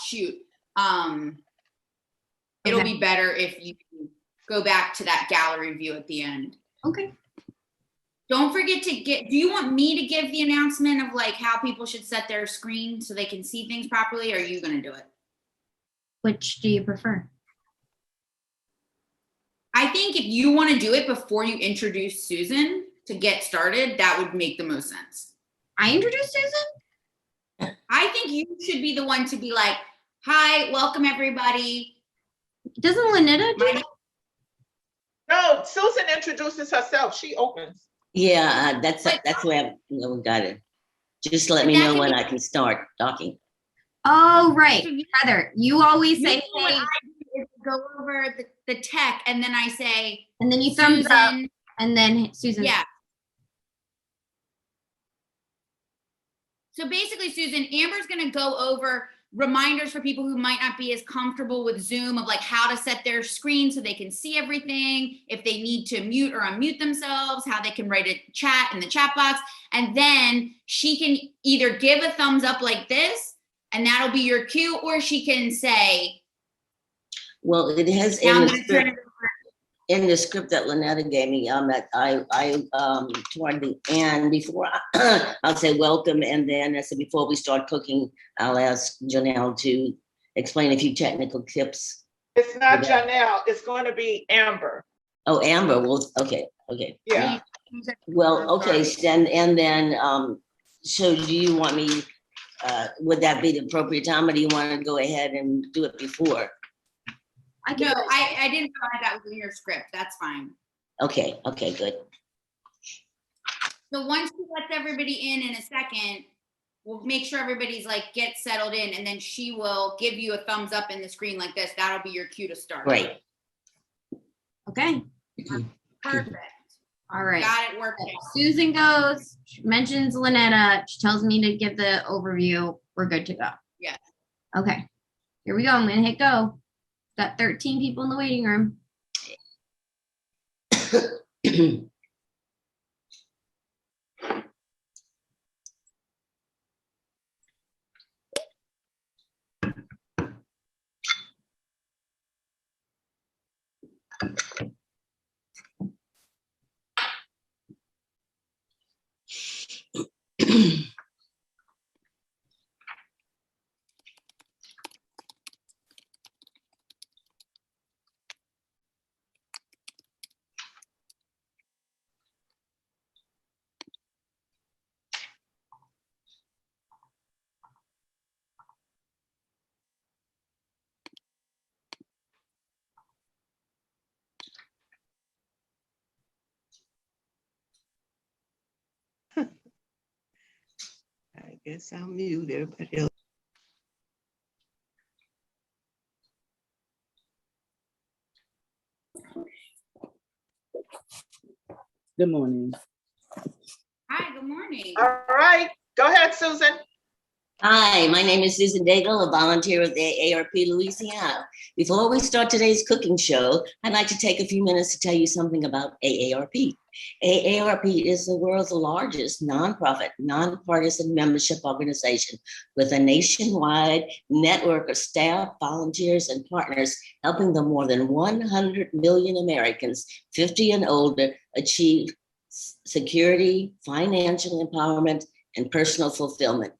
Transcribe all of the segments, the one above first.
shoot. It'll be better if you go back to that gallery view at the end. Okay. Don't forget to do you want me to give the announcement of like how people should set their screen so they can see things properly, or are you going to do it? Which do you prefer? I think if you want to do it before you introduce Susan to get started, that would make the most sense. I introduce Susan? I think you should be the one to be like, hi, welcome everybody. Doesn't Lynetta do that? No, Susan introduces herself. She opens. Yeah, that's where we got it. Just let me know when I can start talking. Oh, right. Heather, you always say, hey. Go over the tech, and then I say, and then you thumbs up, and then Susan. Yeah. So basically, Susan, Amber's going to go over reminders for people who might not be as comfortable with Zoom of like how to set their screen so they can see everything, if they need to mute or unmute themselves, how they can write a chat in the chat box. And then she can either give a thumbs up like this, and that'll be your cue, or she can say, well, it has in the script that Lynetta gave me, that I toward the end, before I'll say welcome, and then I said before we start cooking, I'll ask Janelle to explain a few technical tips. It's not Janelle, it's going to be Amber. Oh, Amber. Well, okay. Yeah. Well, okay, and then so do you want me? Would that be the appropriate time, or do you want to go ahead and do it before? I didn't realize that was in your script. That's fine. Okay, good. So once she lets everybody in a second, we'll make sure everybody's like get settled in, and then she will give you a thumbs up in the screen like this. That'll be your cue to start. Great. Okay. Perfect. All right. Got it working. Susan goes, she mentions Lynetta. She tells me to give the overview. We're good to go. Yes. Okay. Here we go. I'm going to hit go. Got 13 people in the waiting room. I guess I'll mute everybody else. Good morning. Hi, good morning. All right, go ahead, Susan. Hi, my name is Susan Daigle, a volunteer with the AARP Louisiana. Before we start today's cooking show, I'd like to take a few minutes to tell you something about AARP. AARP is the world's largest nonprofit, nonpartisan membership organization with a nationwide network of staff, volunteers, and partners helping the more than 100 million Americans 50 and older achieve security, financial empowerment, and personal fulfillment.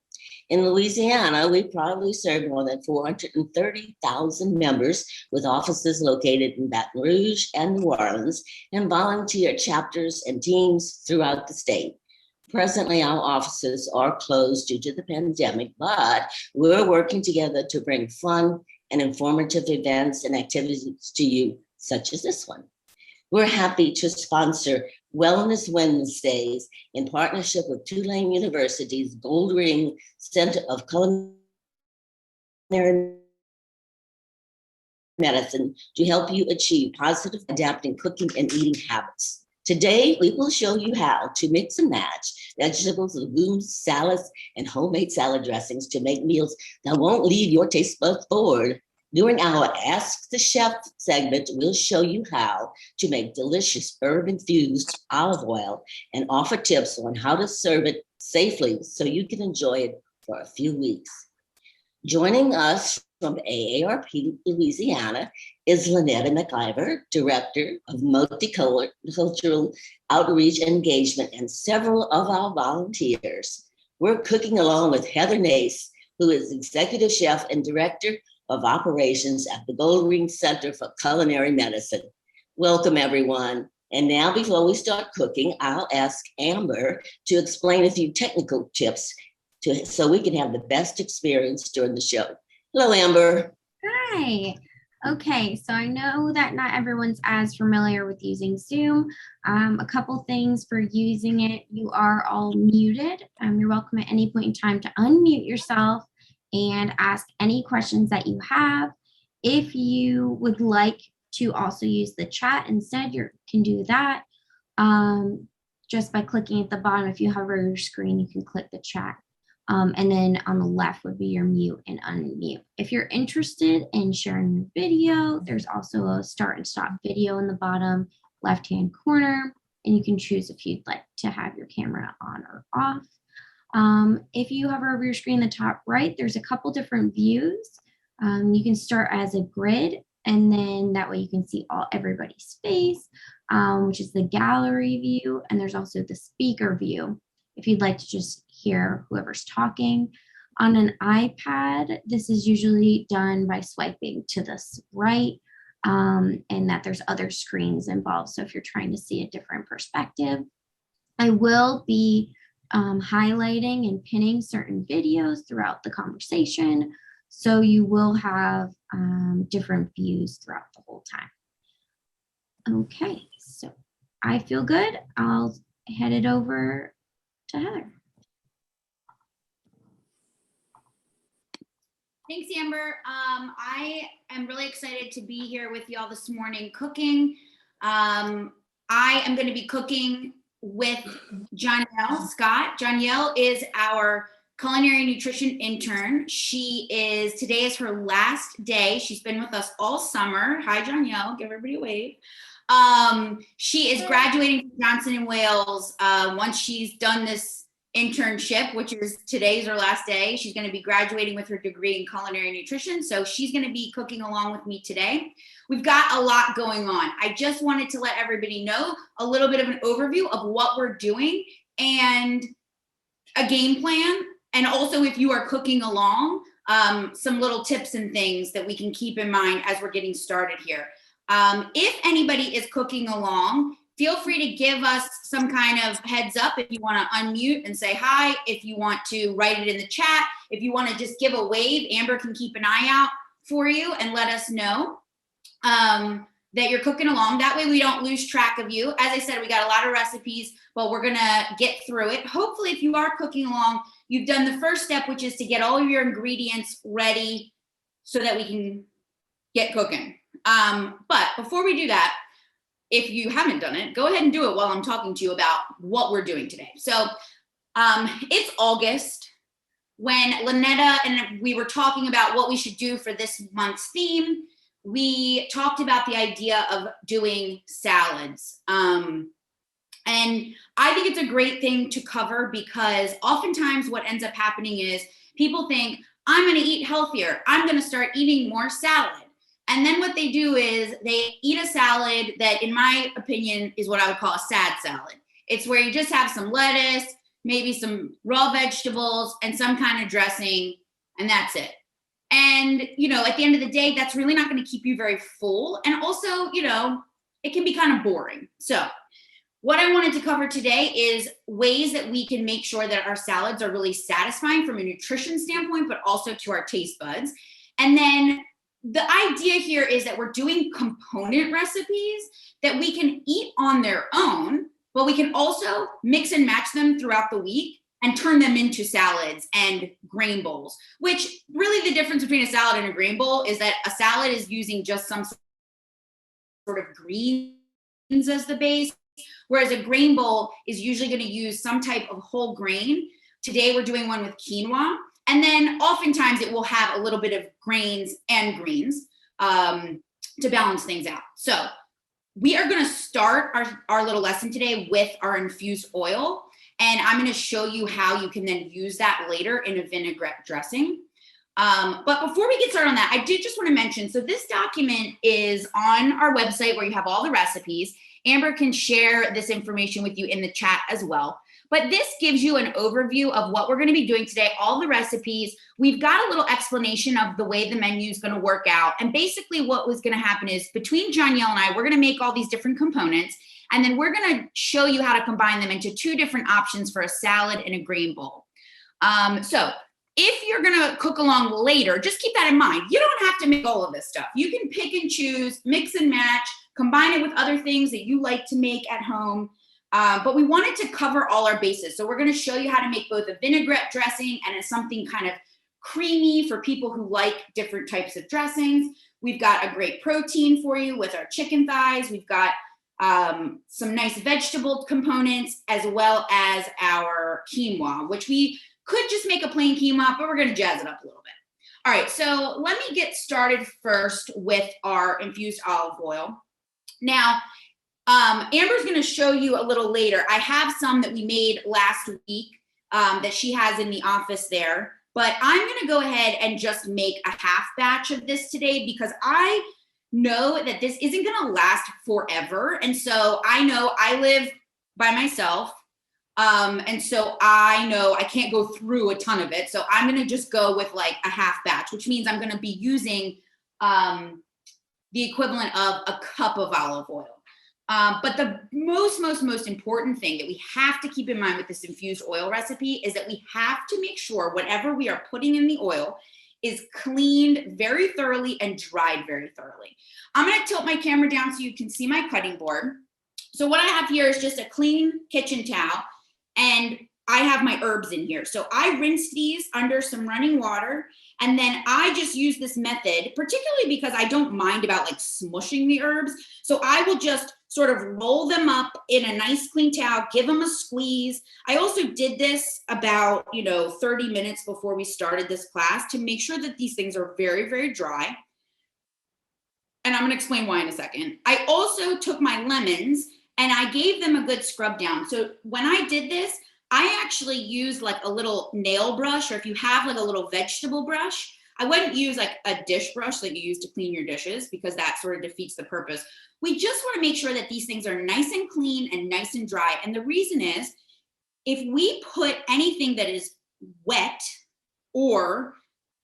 In Louisiana, we proudly serve more than 430,000 members with offices located in Baton Rouge and New Orleans and volunteer chapters and teams throughout the state. Presently, our offices are closed due to the pandemic, but we're working together to bring fun and informative events and activities to you, such as this one. We're happy to sponsor Wellness Wednesdays in partnership with Tulane University's Gold Ring Center of Culinary Medicine to help you achieve positive adapting cooking and eating habits. Today, we will show you how to mix and match vegetables, legumes, salads, and homemade salad dressings to make meals that won't leave your taste buds bored. During our Ask the Chef segment, we'll show you how to make delicious herb-infused olive oil and offer tips on how to serve it safely so you can enjoy it for a few weeks. Joining us from AARP Louisiana is Lynetta McIver, Director of Multicultural Outreach and Engagement, and several of our volunteers. We're cooking along with Heather Nace, who is Executive Chef and Director of Operations at the Goldring Center for Culinary Medicine. Welcome, everyone. And now, before we start cooking, I'll ask Amber to explain a few technical tips so we can have the best experience during the show. Hello, Amber. Hi. Okay, so I know that not everyone's as familiar with using Zoom. A couple things for using it. You are all muted. You're welcome at any point in time to unmute yourself and ask any questions that you have. If you would like to also use the chat instead, you can do that just by clicking at the bottom. If you hover your screen, you can click the chat. And then on the left would be your mute and unmute. If you're interested in sharing your video, there's also a start and stop video in the bottom left-hand corner, and you can choose if you'd like to have your camera on or off. If you hover over your screen in the top right, there's a couple different views. You can start as a grid, and then that way you can see everybody's face, which is the gallery view, and there's also the speaker view if you'd like to just hear whoever's talking. On an iPad, this is usually done by swiping to the right, and that there's other screens involved. So if you're trying to see a different perspective, I will be highlighting and pinning certain videos throughout the conversation. So you will have different views throughout the whole time. Okay, so I feel good. I'll head it over to Heather. Thanks, Amber. I am really excited to be here with y'all this morning cooking. I am going to be cooking with Jonielle Scott. Jonielle is our culinary nutrition intern. Today is her last day. She's been with us all summer. Hi, Jonielle. Give everybody a wave. She is graduating from Johnson & Wales. Once she's done this internship, which is today's her last day, she's going to be graduating with her degree in culinary nutrition. So she's going to be cooking along with me today. We've got a lot going on. I just wanted to let everybody know a little bit of an overview of what we're doing and a game plan. And also, if you are cooking along, some little tips and things that we can keep in mind as we're getting started here. If anybody is cooking along, feel free to give us some kind of heads up if you want to unmute and say hi, if you want to write it in the chat, if you want to just give a wave. Amber can keep an eye out for you and let us know that you're cooking along. That way we don't lose track of you. As I said, we got a lot of recipes, but we're going to get through it. Hopefully, if you are cooking along, you've done the first step, which is to get all of your ingredients ready so that we can get cooking. But before we do that, if you haven't done it, go ahead and do it while I'm talking to you about what we're doing today. So it's August when Lynetta and we were talking about what we should do for this month's theme. We talked about the idea of doing salads. And I think it's a great thing to cover because oftentimes what ends up happening is people think, I'm going to eat healthier. I'm going to start eating more salad. And then what they do is they eat a salad that, in my opinion, is what I would call a sad salad. It's where you just have some lettuce, maybe some raw vegetables, and some kind of dressing, and that's it. And, at the end of the day, that's really not going to keep you very full. And also, it can be kind of boring. So what I wanted to cover today is ways that we can make sure that our salads are really satisfying from a nutrition standpoint, but also to our taste buds. And then the idea here is that we're doing component recipes that we can eat on their own, but we can also mix and match them throughout the week and turn them into salads and grain bowls, which really the difference between a salad and a grain bowl is that a salad is using just some sort of greens as the base, whereas a grain bowl is usually going to use some type of whole grain. Today we're doing one with quinoa. And then oftentimes it will have a little bit of grains and greens to balance things out. So we are going to start our little lesson today with our infused oil. And I'm going to show you how you can then use that later in a vinaigrette dressing. But before we get started on that, I did just want to mention, so this document is on our website where you have all the recipes. Amber can share this information with you in the chat as well. But this gives you an overview of what we're going to be doing today, all the recipes. We've got a little explanation of the way the menu is going to work out. And basically what was going to happen is between Johnielle and I, we're going to make all these different components. And then we're going to show you how to combine them into two different options for a salad and a grain bowl. So if you're going to cook along later, just keep that in mind. You don't have to make all of this stuff. You can pick and choose, mix and match, combine it with other things that you like to make at home. But we wanted to cover all our bases. So we're going to show you how to make both a vinaigrette dressing and something kind of creamy for people who like different types of dressings. We've got a great protein for you with our chicken thighs. We've got some nice vegetable components as well as our quinoa, which we could just make a plain quinoa, but we're going to jazz it up a little bit. All right, so let me get started first with our infused olive oil. Now, Amber's going to show you a little later. I have some that we made last week that she has in the office there, but I'm going to go ahead and just make a half batch of this today because I know that this isn't going to last forever. And so I know I live by myself. And so I know I can't go through a ton of it. So I'm going to just go with like a half batch, which means I'm going to be using the equivalent of a cup of olive oil. But the most important thing that we have to keep in mind with this infused oil recipe is that we have to make sure whatever we are putting in the oil is cleaned very thoroughly and dried very thoroughly. I'm going to tilt my camera down so you can see my cutting board. So what I have here is just a clean kitchen towel, and I have my herbs in here. So I rinse these under some running water, and then I just use this method, particularly because I don't mind about like smushing the herbs. So I will just sort of roll them up in a nice clean towel, give them a squeeze. I also did this about, 30 minutes before we started this class to make sure that these things are very, very dry. And I'm going to explain why in a second. I also took my lemons and I gave them a good scrub down. So when I did this, I actually used like a little nail brush, or if you have like a little vegetable brush, I wouldn't use like a dish brush that you use to clean your dishes because that sort of defeats the purpose. We just want to make sure that these things are nice and clean and nice and dry. And the reason is if we put anything that is wet or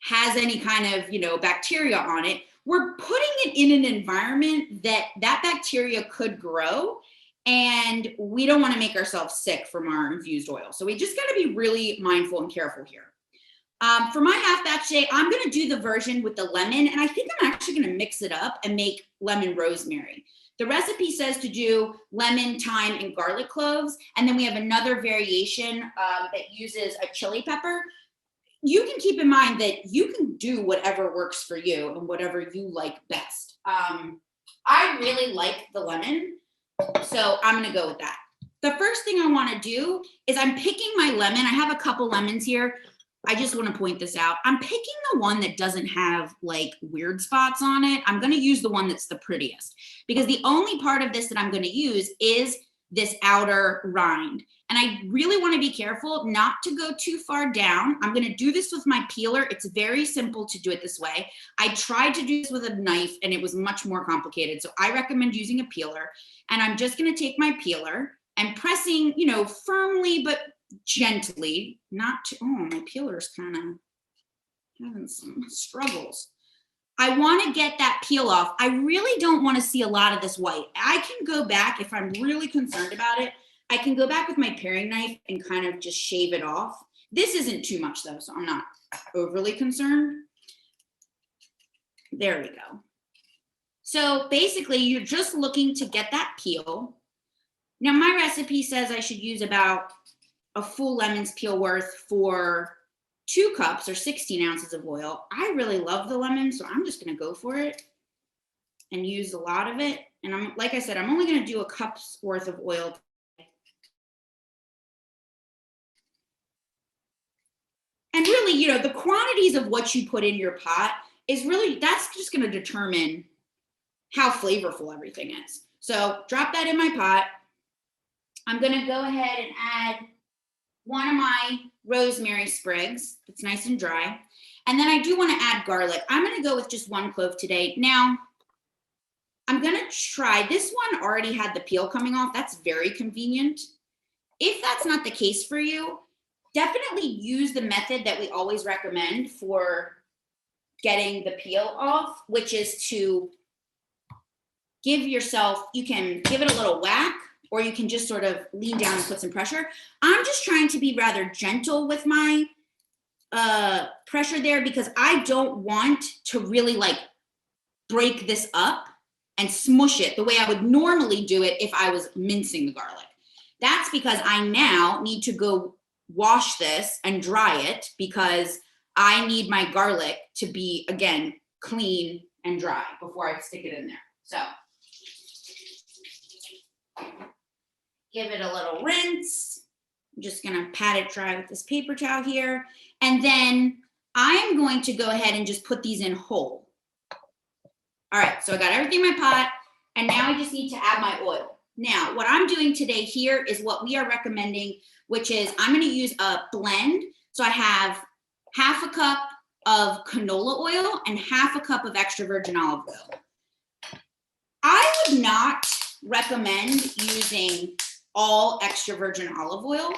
has any kind of, bacteria on it, we're putting it in an environment that bacteria could grow. And we don't want to make ourselves sick from our infused oil. So we just got to be really mindful and careful here. For my half batch today, I'm going to do the version with the lemon. And I think I'm actually going to mix it up and make lemon rosemary. The recipe says to do lemon, thyme, and garlic cloves. And then we have another variation that uses a chili pepper. You can keep in mind that you can do whatever works for you and whatever you like best. I really like the lemon. So I'm going to go with that. The first thing I want to do is I'm picking my lemon. I have a couple lemons here. I just want to point this out. I'm picking the one that doesn't have like weird spots on it. I'm going to use the one that's the prettiest because the only part of this that I'm going to use is this outer rind. And I really want to be careful not to go too far down. I'm going to do this with my peeler. It's very simple to do it this way. I tried to do this with a knife and it was much more complicated. So I recommend using a peeler. And I'm just going to take my peeler and pressing, firmly, but gently, not to, oh, my peeler's kind of having some struggles. I want to get that peel off. I really don't want to see a lot of this white. I can go back if I'm really concerned about it. I can go back with my paring knife and kind of just shave it off. This isn't too much though, so I'm not overly concerned. There we go. So basically you're just looking to get that peel. Now my recipe says I should use about a full lemon's peel worth for 2 cups or 16 ounces of oil. I really love the lemon, so I'm just gonna go for it and use a lot of it. And like I said, I'm only gonna do a cup's worth of oil. And really, the quantities of what you put in your pot is really, that's just going to determine how flavorful everything is. So drop that in my pot. I'm going to go ahead and add one of my rosemary sprigs. It's nice and dry. And then I do want to add garlic. I'm going to go with just 1 clove today. Now, I'm going to try, this one already had the peel coming off. That's very convenient. If that's not the case for you, definitely use the method that we always recommend for getting the peel off, which is to give yourself, you can give it a little whack, or you can just sort of lean down and put some pressure. I'm just trying to be rather gentle with my pressure there, because I don't want to really like break this up and smush it the way I would normally do it if I was mincing the garlic. That's because I now need to go wash this and dry it, because I need my garlic to be, again, clean and dry before I stick it in there. So give it a little rinse. I'm just gonna pat it dry with this paper towel here. And then I'm going to go ahead and just put these in whole. All right, so I got everything in my pot, and now I just need to add my oil. Now, what I'm doing today here is what we are recommending, which is I'm gonna use a blend. So I have half a cup of canola oil and half a cup of extra virgin olive oil. I would not recommend using all extra virgin olive oil.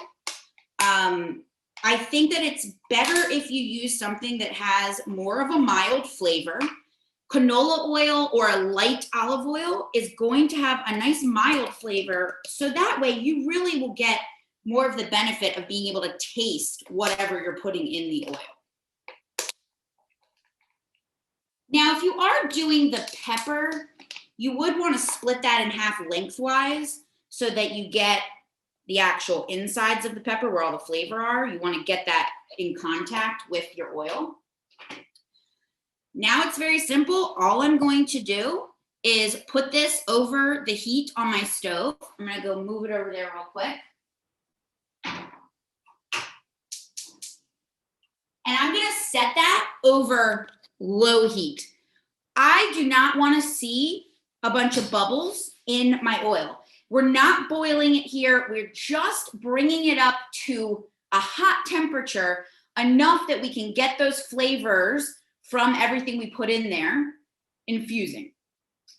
I think that it's better if you use something that has more of a mild flavor. Canola oil or a light olive oil is going to have a nice mild flavor. So that way you really will get more of the benefit of being able to taste whatever you're putting in the oil. Now, if you are doing the pepper, you would want to split that in half lengthwise so that you get the actual insides of the pepper where all the flavor are. You want to get that in contact with your oil. Now it's very simple. All I'm going to do is put this over the heat on my stove. I'm going to go move it over there real quick. And I'm going to set that over low heat. I do not want to see a bunch of bubbles in my oil. We're not boiling it here. We're just bringing it up to a hot temperature enough that we can get those flavors from everything we put in there infusing.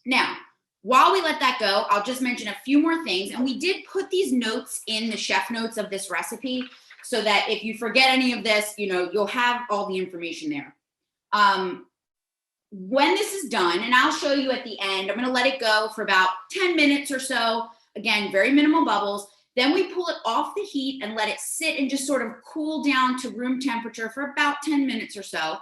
Now, while we let that go, I'll just mention a few more things. And we did put these notes in the chef notes of this recipe so that if you forget any of this, you know, you'll have all the information there. When this is done, and I'll show you at the end, I'm gonna let it go for about 10 minutes or so. Again, very minimal bubbles. Then we pull it off the heat and let it sit and just sort of cool down to room temperature for about 10 minutes or so.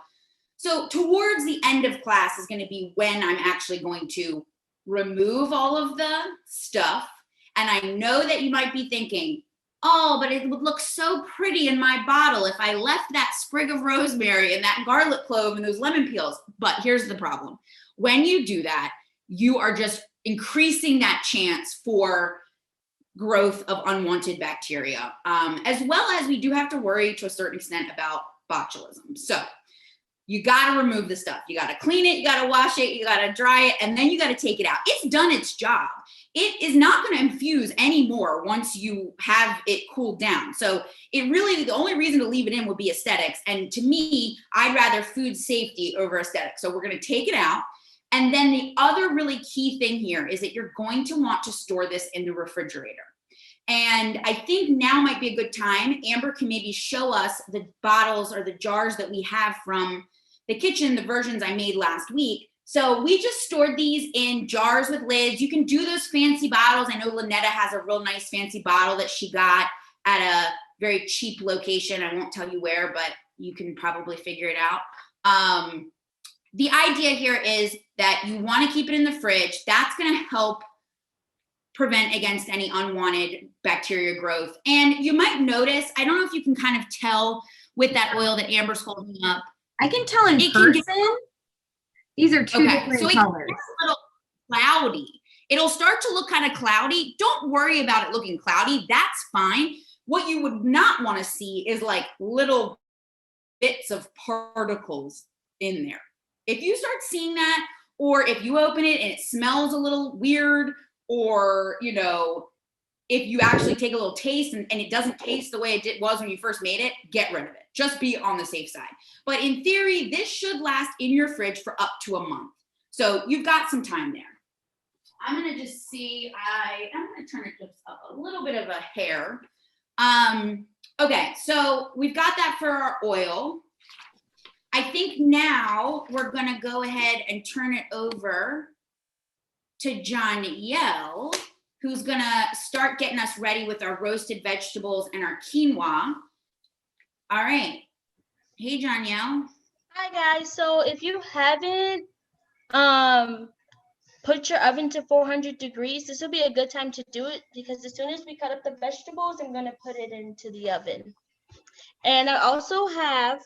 So towards the end of class is going to be when I'm actually going to remove all of the stuff. And I know that you might be thinking, oh, but it would look so pretty in my bottle if I left that sprig of rosemary and that garlic clove and those lemon peels. But here's the problem. When you do that, you are just increasing that chance for growth of unwanted bacteria, as well as we do have to worry to a certain extent about botulism. So you got to remove the stuff. You got to clean it. You got to wash it. You got to dry it. And then you got to take it out. It's done its job. It is not going to infuse anymore once you have it cooled down. So it really, the only reason to leave it in would be aesthetics. And to me, I'd rather food safety over aesthetics. So we're going to take it out. And then the other really key thing here is that you're going to want to store this in the refrigerator. And I think now might be a good time. Amber can maybe show us the bottles or the jars that we have from the kitchen, the versions I made last week. So we just stored these in jars with lids. You can do those fancy bottles. I know Lynetta has a real nice fancy bottle that she got at a very cheap location. I won't tell you where, but you can probably figure it out. The idea here is that you want to keep it in the fridge. That's going to help prevent against any unwanted bacteria growth. And you might notice, I don't know if you can kind of tell with that oil that Amber's holding up. I can tell in It person. can get, These are two different so it colors. gets a little cloudy. It'll start to look kind of cloudy. Don't worry about it looking cloudy. That's fine. What you would not want to see is like little bits of particles in there. If you start seeing that, or if you open it and it smells a little weird, or, you know, if you actually take a little taste and it doesn't taste the way it was when you first made it, get rid of it. Just be on the safe side. But in theory, this should last in your fridge for up to a month. So you've got some time there. I'm gonna just see, I'm gonna turn it just up a little bit of a hair. Okay, so we've got that for our oil. I think now we're gonna go ahead and turn it over to Janielle, who's gonna start getting us ready with our roasted vegetables and our quinoa. All right. Hey, Janielle. Hi guys, so if you haven't put your oven to 400 degrees, this will be a good time to do it because as soon as we cut up the vegetables, I'm gonna put it into the oven. And I also have,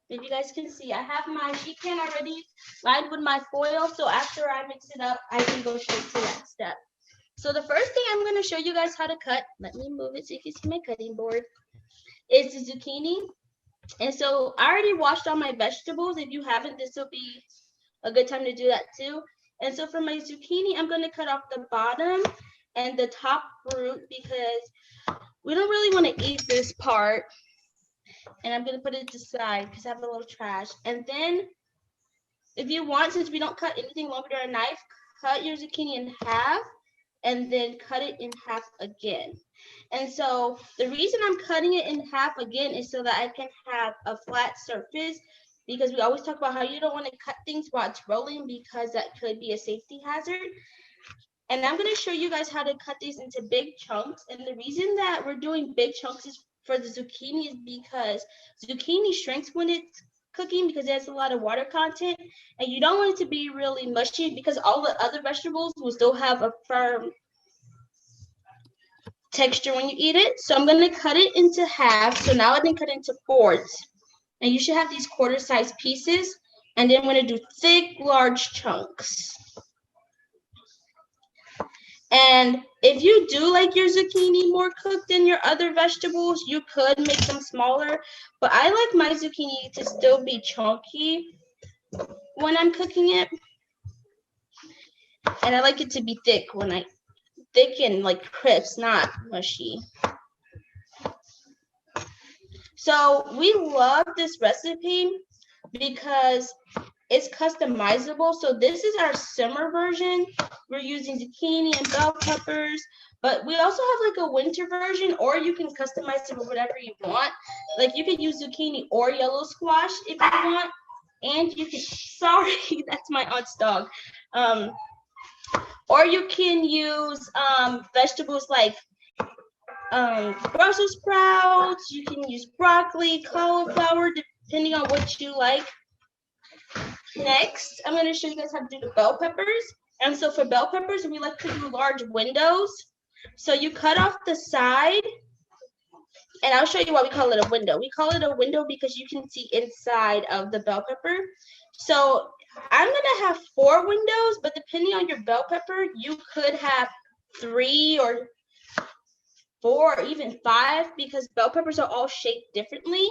if you guys can see, I have my sheet pan already lined with my foil, so after I mix it up, I can go straight to that step. So the first thing I'm gonna show you guys how to cut, let me move it so you can see my cutting board, is the zucchini. And so I already washed all my vegetables. If you haven't, this will be a good time to do that too. And so for my zucchini, I'm going to cut off the bottom and the top root because we don't really want to eat this part. And I'm going to put it to the side because I have a little trash. And then if you want, since we don't cut anything longer than a knife, cut your zucchini in half and then cut it in half again. And so the reason I'm cutting it in half again is so that I can have a flat surface, because we always talk about how you don't want to cut things while it's rolling because that could be a safety hazard. And I'm going to show you guys how to cut these into big chunks. And the reason that we're doing big chunks is for the zucchini is because zucchini shrinks when it's cooking because it has a lot of water content, and you don't want it to be really mushy because all the other vegetables will still have a firm texture when you eat it. So I'm going to cut it into half. So now I can cut it into fourths, and you should have these quarter-sized pieces. And then I'm going to do thick, large chunks. And if you do like your zucchini more cooked than your other vegetables, you could make them smaller. But I like my zucchini to still be chunky when I'm cooking it. And I like it to be thick when thick and like crisp, not mushy. So we love this recipe because it's customizable. So this is our summer version. We're using zucchini and bell peppers, but we also have like a winter version, or you can customize it with whatever you want. Like you could use zucchini or yellow squash if you want. And you can, sorry, that's my aunt's dog. Or you can use vegetables like Brussels sprouts. You can use broccoli, cauliflower, depending on what you like. Next, I'm going to show you guys how to do the bell peppers. And so for bell peppers, we like to do large windows. So you cut off the side, and I'll show you why we call it a window. We call it a window because you can see inside of the bell pepper. So I'm going to have 4 windows, but depending on your bell pepper, you could have 3 or 4 or even 5 because bell peppers are all shaped differently.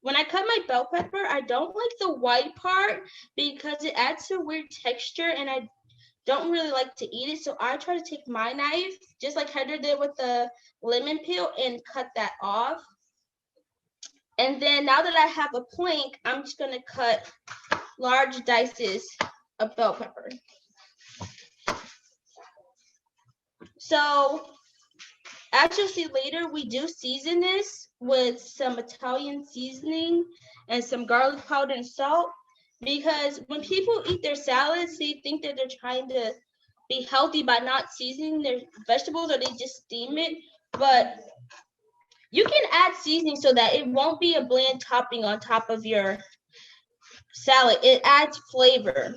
When I cut my bell pepper, I don't like the white part because it adds a weird texture and I don't really like to eat it. So I try to take my knife, just like Heather did with the lemon peel, and cut that off. And then now that I have a plank, I'm just going to cut large dices of bell pepper. So as you'll see later, we do season this with some Italian seasoning and some garlic powder and salt, because when people eat their salads, they think that they're trying to be healthy by not seasoning their vegetables, or they just steam it. But you can add seasoning so that it won't be a bland topping on top of your salad. It adds flavor.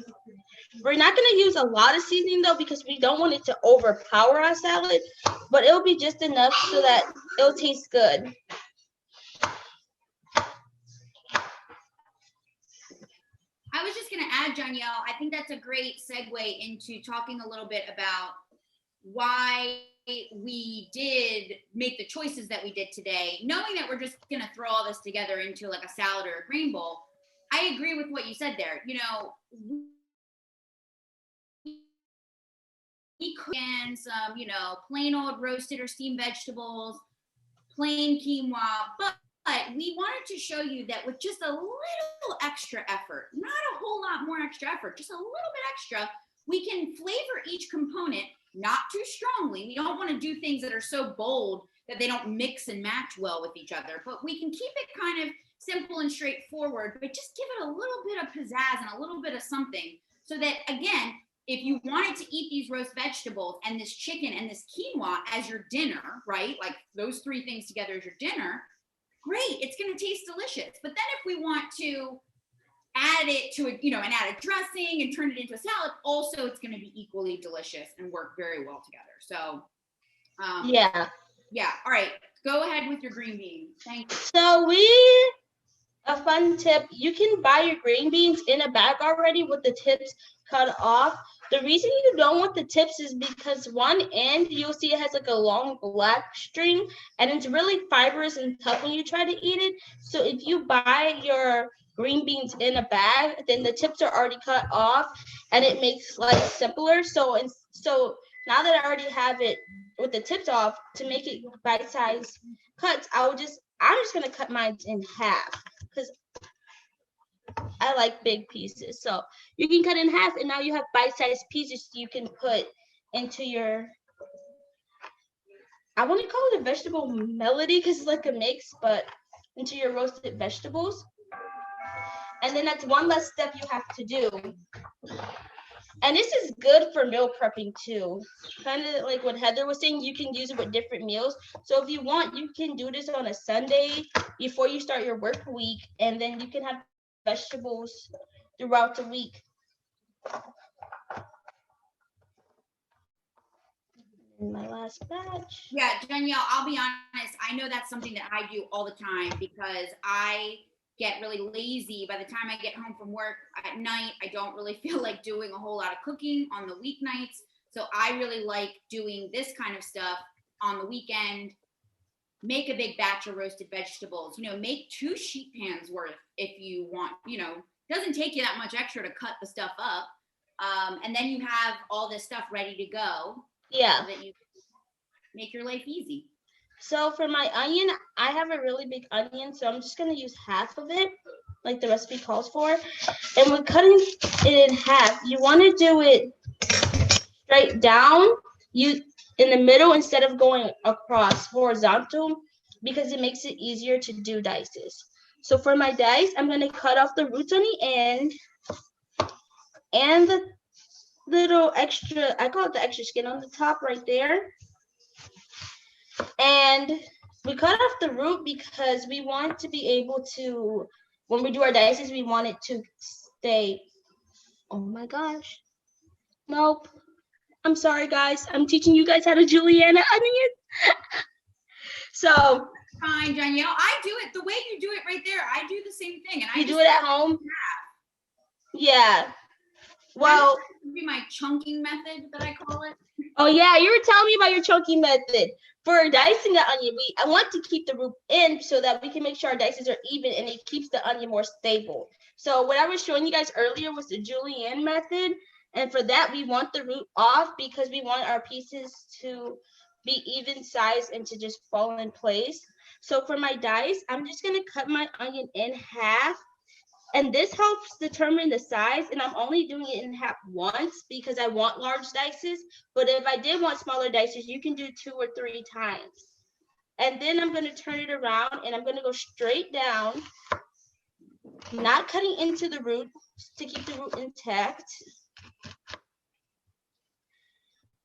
We're not going to use a lot of seasoning though, because we don't want it to overpower our salad, but it'll be just enough so that it'll taste good. I was just going to add, Janielle, I think that's a great segue into talking a little bit about why we did make the choices that we did today, knowing that we're just going to throw all this together into like a salad or a grain bowl. I agree with what you said there. You know, we and some, plain old roasted or steamed vegetables, plain quinoa, but we wanted to show you that with just a little extra effort, not a whole lot more extra effort, just a little bit extra, we can flavor each component, not too strongly. We don't want to do things that are so bold that they don't mix and match well with each other, but we can keep it kind of simple and straightforward, but just give it a little bit of pizzazz and a little bit of something so that, again, if you wanted to eat these roast vegetables and this chicken and this quinoa as your dinner, right? Like those three things together as your dinner, great, it's going to taste delicious. But then if we want to add it to and add a dressing and turn it into a salad, also it's going to be equally delicious and work very well together. So, Yeah. All right, go ahead with your green beans. Thank you. So a fun tip, you can buy your green beans in a bag already with the tips cut off. The reason you don't want the tips is because one end, you'll see it has like a long black string and it's really fibrous and tough when you try to eat it. So if you buy your green beans in a bag, then the tips are already cut off and it makes life simpler. So now that I already have it with the tips off, to make it bite-sized cuts, I'm just gonna cut mine in half because I like big pieces. So you can cut in half and now you have bite-sized pieces you can put into your, I want to call it a vegetable melody because it's like a mix, but into your roasted vegetables. And then that's one less step you have to do. And this is good for meal prepping too. Kind of like what Heather was saying, you can use it with different meals. So if you want, you can do this on a Sunday before you start your work week, and then you can have vegetables throughout the week. And my last batch. Yeah, Danielle, I'll be honest. I know that's something that I do all the time because I get really lazy. By the time I get home from work at night, I don't really feel like doing a whole lot of cooking on the weeknights. So I really like doing this kind of stuff on the weekend. Make a big batch of roasted vegetables, make 2 sheet pans worth if you want, doesn't take you that much extra to cut the stuff up. And then you have all this stuff ready to go. Yeah. So that you make your life easy. So for my onion, I have a really big onion, so I'm just going to use half of it, like the recipe calls for. And when cutting it in half, you want to do it straight down, in the middle instead of going across horizontal, because it makes it easier to do dices. So for my dice, I'm going to cut off the roots on the end and the little extra, I call it the extra skin on the top right there. And we cut off the root because we want to be able to, when we do our dices, we want it to stay. Oh my gosh. Nope. I'm sorry, guys. I'm teaching you guys how to julienne onion. So. Fine, Danielle. I do it the way you do it right there. I do the same thing. And you do it at home? Yeah. Well. That would be my chunking method that I call it. Oh yeah, you were telling me about your chunking method. For dicing the onion, I want to keep the root in so that we can make sure our dices are even and it keeps the onion more stable. So what I was showing you guys earlier was the julienne method. And for that, we want the root off because we want our pieces to be even size and to just fall in place. So for my dice, I'm just going to cut my onion in half. And this helps determine the size, and I'm only doing it in half once because I want large dices. But if I did want smaller dices, you can do 2 or 3 times. And then I'm going to turn it around, and I'm going to go straight down, not cutting into the root to keep the root intact.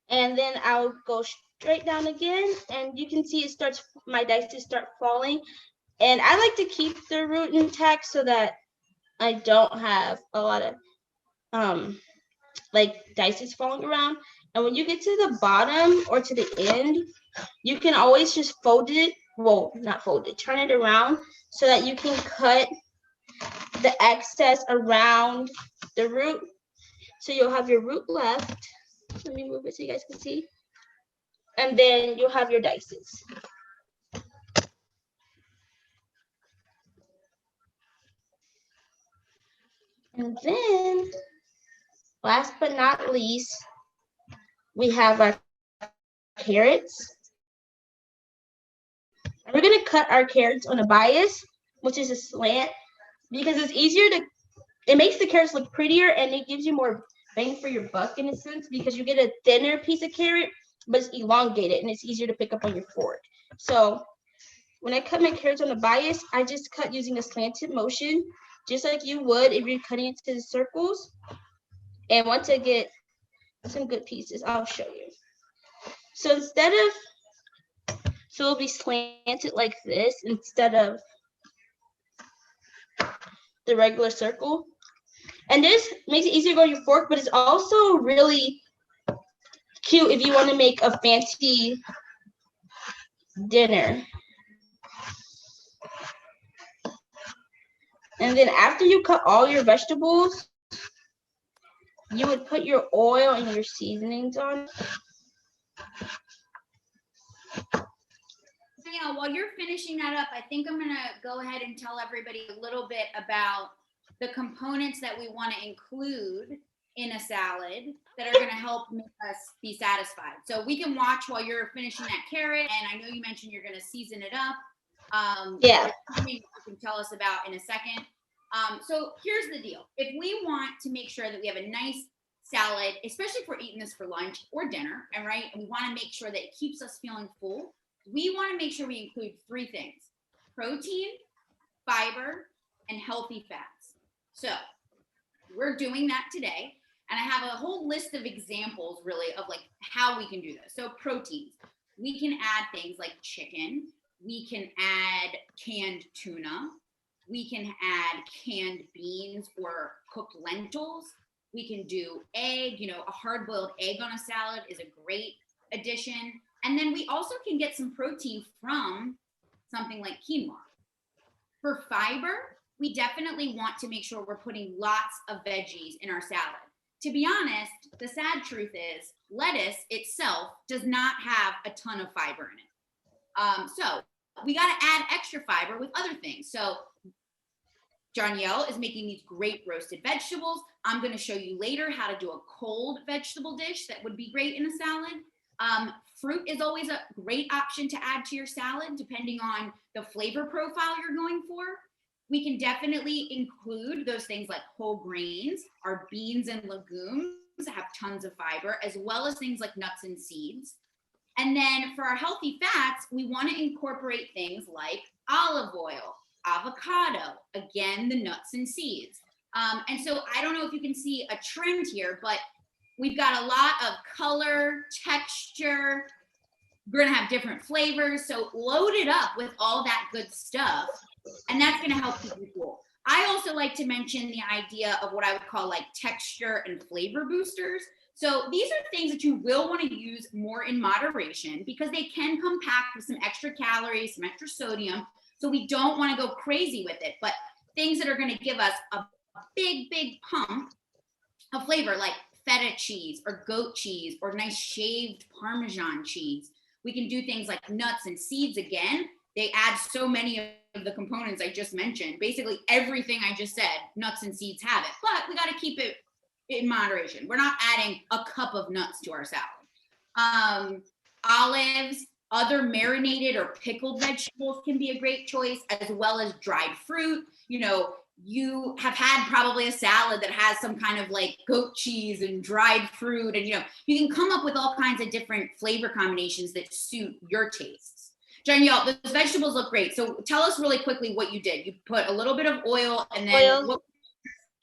And then I'll go straight down again, and you can see my dices start falling. And I like to keep the root intact so that I don't have a lot of dices falling around. And when you get to the bottom or to the end, you can always just fold it. Well, not fold it, turn it around so that you can cut the excess around the root. So you'll have your root left. Let me move it so you guys can see. And then you'll have your dices. And then, last but not least, we have our carrots. And we're gonna cut our carrots on a bias, which is a slant, because it's easier to, it makes the carrots look prettier and it gives you more bang for your buck in a sense, because you get a thinner piece of carrot, but it's elongated and it's easier to pick up on your fork. So when I cut my carrots on a bias, I just cut using a slanted motion, just like you would if you're cutting into the circles. And once I get some good pieces, I'll show you. So it'll be slanted like this instead of the regular circle. And this makes it easier to go on your fork, but it's also really cute if you want to make a fancy dinner. And then after you cut all your vegetables, you would put your oil and your seasonings on. So, yeah, while you're finishing that up, I think I'm going to go ahead and tell everybody a little bit about the components that we want to include in a salad that are going to help make us be satisfied. So we can watch while you're finishing that carrot. And I know you mentioned you're going to season it up. Yeah. You can tell us about in a second. So here's the deal. If we want to make sure that we have a nice salad, especially if we're eating this for lunch or dinner, and right, and we want to make sure that it keeps us feeling full, we want to make sure we include three things: protein, fiber, and healthy fats. So we're doing that today. And I have a whole list of examples really of like how we can do this. So proteins, we can add things like chicken. We can add canned tuna. We can add canned beans or cooked lentils. We can do egg, a hard-boiled egg on a salad is a great addition. And then we also can get some protein from something like quinoa. For fiber, we definitely want to make sure we're putting lots of veggies in our salad. To be honest, the sad truth is lettuce itself does not have a ton of fiber in it. So we got to add extra fiber with other things. So Danielle is making these great roasted vegetables. I'm going to show you later how to do a cold vegetable dish that would be great in a salad. Fruit is always a great option to add to your salad, depending on the flavor profile you're going for. We can definitely include those things like whole grains. Our beans and legumes have tons of fiber, as well as things like nuts and seeds. And then for our healthy fats, we want to incorporate things like olive oil, avocado, again, the nuts and seeds. And so I don't know if you can see a trend here, but we've got a lot of color, texture. We're going to have different flavors. So load it up with all that good stuff. And that's going to help keep you cool. I also like to mention the idea of what I would call like texture and flavor boosters. So these are things that you will want to use more in moderation because they can come packed with some extra calories, some extra sodium. So we don't want to go crazy with it, but things that are going to give us a big, big pump of flavor like feta cheese or goat cheese or nice shaved Parmesan cheese. We can do things like nuts and seeds again. They add so many of the components I just mentioned. Basically everything I just said, nuts and seeds have it, but we got to keep it in moderation. We're not adding a cup of nuts to our salad. Olives, other marinated or pickled vegetables can be a great choice, as well as dried fruit. You have had probably a salad that has some kind of like goat cheese and dried fruit, and you can come up with all kinds of different flavor combinations that suit your tastes. Danielle, those vegetables look great. So tell us really quickly what you did. You put a little bit of oil and then what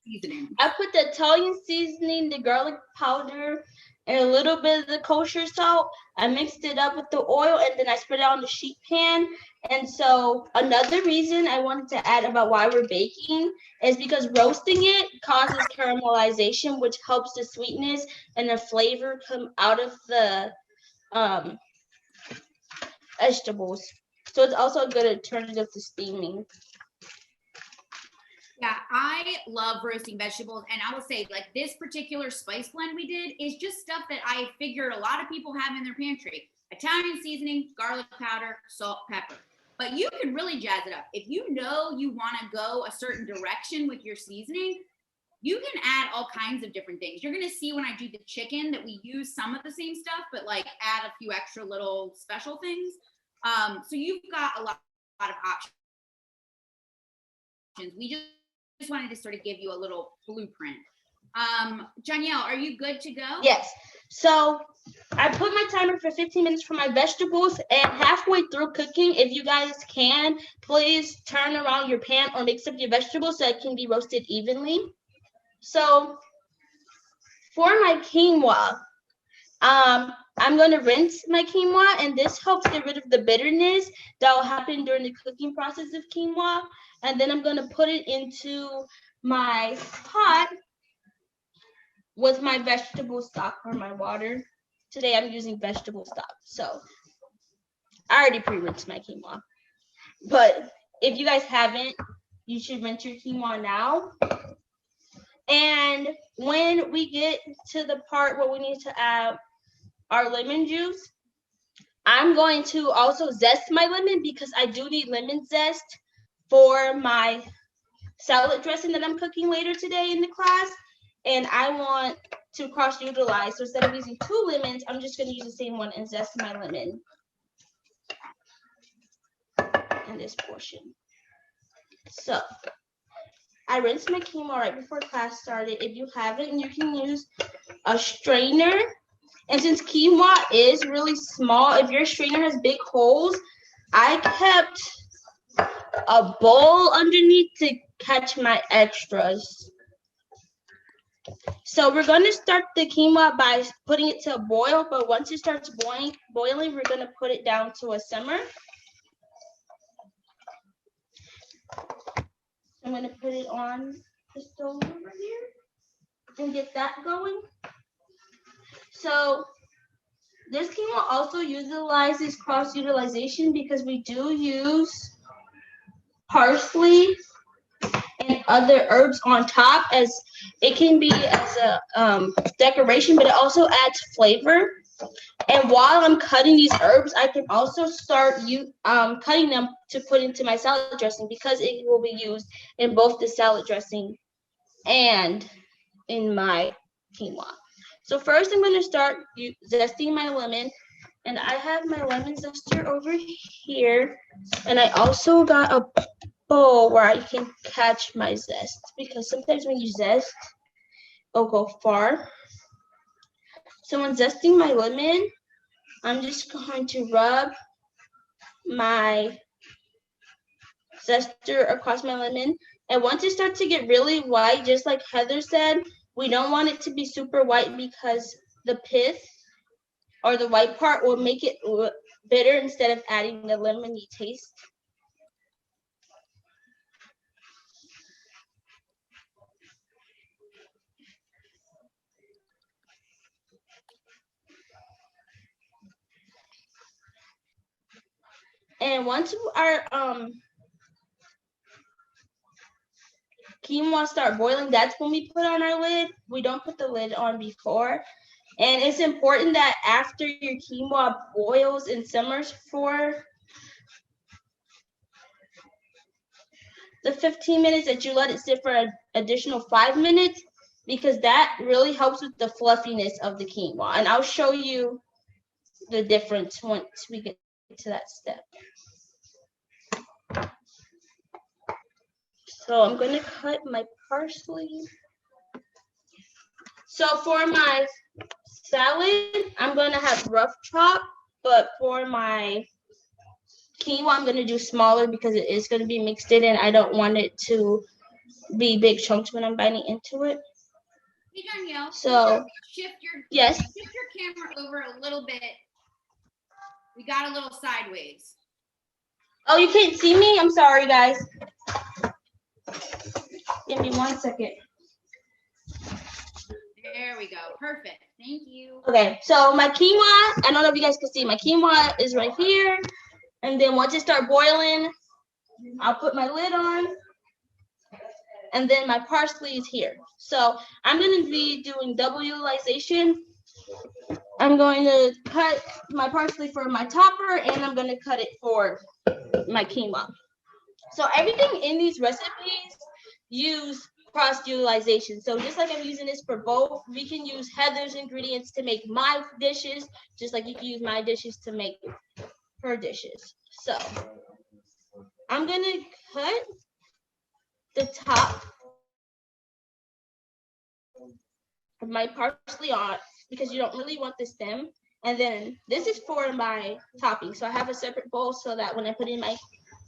seasoning? I put the Italian seasoning, the garlic powder, and a little bit of the kosher salt. I mixed it up with the oil and then I spread it on the sheet pan. And so another reason I wanted to add about why we're baking is because roasting it causes caramelization, which helps the sweetness and the flavor come out of the vegetables. So it's also a good alternative to steaming. Yeah, I love roasting vegetables. And I will say, like, this particular spice blend we did is just stuff that I figured a lot of people have in their pantry. Italian seasoning, garlic powder, salt, pepper. But you can really jazz it up. If you know you want to go a certain direction with your seasoning, You can add all kinds of different things. You're gonna see when I do the chicken that we use some of the same stuff, but like add a few extra little special things. So you've got a lot of options. We just wanted to sort of give you a little blueprint. Danielle, are you good to go? Yes. So I put my timer for 15 minutes for my vegetables, and halfway through cooking, if you guys can, please turn around your pan or mix up your vegetables so it can be roasted evenly. So for my quinoa, I'm going to rinse my quinoa, and this helps get rid of the bitterness that will happen during the cooking process of quinoa. And then I'm going to put it into my pot with my vegetable stock or my water. Today I'm using vegetable stock. So I already pre-rinsed my quinoa. But if you guys haven't, you should rinse your quinoa now. And when we get to the part where we need to add our lemon juice, I'm going to also zest my lemon because I do need lemon zest for my salad dressing that I'm cooking later today in the class. And I want to cross utilize. So instead of using 2 lemons, I'm just going to use the same one and zest my lemon in this portion. So I rinsed my quinoa right before class started. If you haven't, you can use a strainer. And since quinoa is really small, if your strainer has big holes, I kept a bowl underneath to catch my extras. So we're going to start the quinoa by putting it to a boil, but once it starts boiling, we're going to put it down to a simmer. I'm going to put it on the stove over here and get that going. So this quinoa also utilizes cross-utilization because we do use parsley and other herbs on top, as it can be as a decoration, but it also adds flavor. And while I'm cutting these herbs, I can also start cutting them to put into my salad dressing because it will be used in both the salad dressing and in my quinoa. So first I'm going to start zesting my lemon, and I have my lemon zester over here, and I also got a bowl where I can catch my zest because sometimes when you zest, it'll go far. So when zesting my lemon, I'm just going to rub my zester across my lemon. And once it starts to get really white, just like Heather said, we don't want it to be super white because the pith or the white part will make it bitter instead of adding the lemony taste. And once our quinoa start boiling, that's when we put on our lid. We don't put the lid on before. And it's important that after your quinoa boils and simmers for the 15 minutes, that you let it sit for an additional 5 minutes, because that really helps with the fluffiness of the quinoa. And I'll show you the difference once we get to that step. So I'm going to cut my parsley. So for my salad, I'm going to have rough chop, but for my quinoa, I'm going to do smaller because it is going to be mixed in, and I don't want it to be big chunks when I'm biting into it. Hey, Danielle. So shift your camera over a little bit. We got a little sideways. Oh, you can't see me? I'm sorry, guys. Give me 1 second. There we go. Perfect. Thank you. Okay, so my quinoa, I don't know if you guys can see, my quinoa is right here. And then once it starts boiling, I'll put my lid on. And then my parsley is here. So I'm going to be doing double utilization. I'm going to cut my parsley for my topper, and I'm going to cut it for my quinoa. So everything in these recipes use cross utilization. So just like I'm using this for both, we can use Heather's ingredients to make my dishes, just like you can use my dishes to make her dishes. So I'm gonna cut the top of my parsley on because you don't really want the stem. And then this is for my topping. So I have a separate bowl so that when I put in my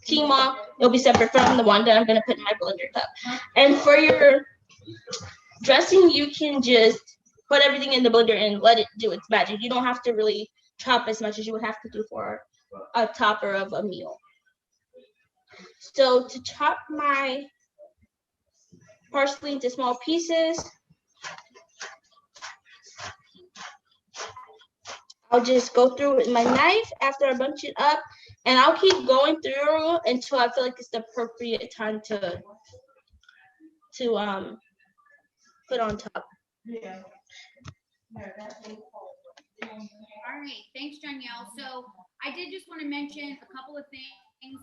quinoa, it'll be separate from the one that I'm gonna put in my blender cup. And for your dressing, you can just put everything in the blender and let it do its magic. You don't have to really chop as much as you would have to do for a topper of a meal. So to chop my parsley into small pieces, I'll just go through with my knife after I bunch it up, and I'll keep going through until I feel like it's the appropriate time to put on top. Yeah. All right, thanks, Danielle. So I did just want to mention a couple of things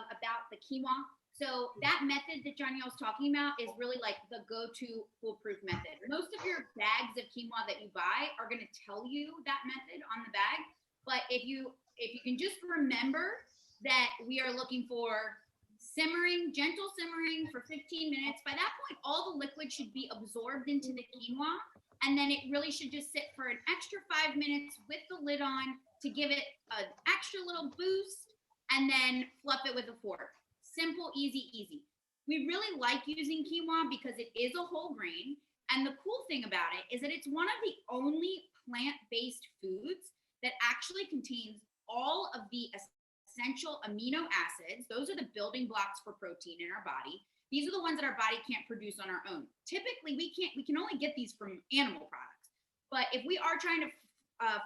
about the quinoa. So that method that Danielle's talking about is really like the go-to foolproof method. Most of your bags of quinoa that you buy are going to tell you that method on the bag. But if you can just remember that we are looking for simmering, gentle simmering for 15 minutes. By that point, all the liquid should be absorbed into the quinoa. And then it really should just sit for an extra 5 minutes with the lid on to give it an extra little boost, and then fluff it with a fork. Simple, easy, easy. We really like using quinoa because it is a whole grain. And the cool thing about it is that it's one of the only plant-based foods that actually contains all of the essential amino acids. Those are the building blocks for protein in our body. These are the ones that our body can't produce on our own. Typically, we can only get these from animal products. But if we are trying to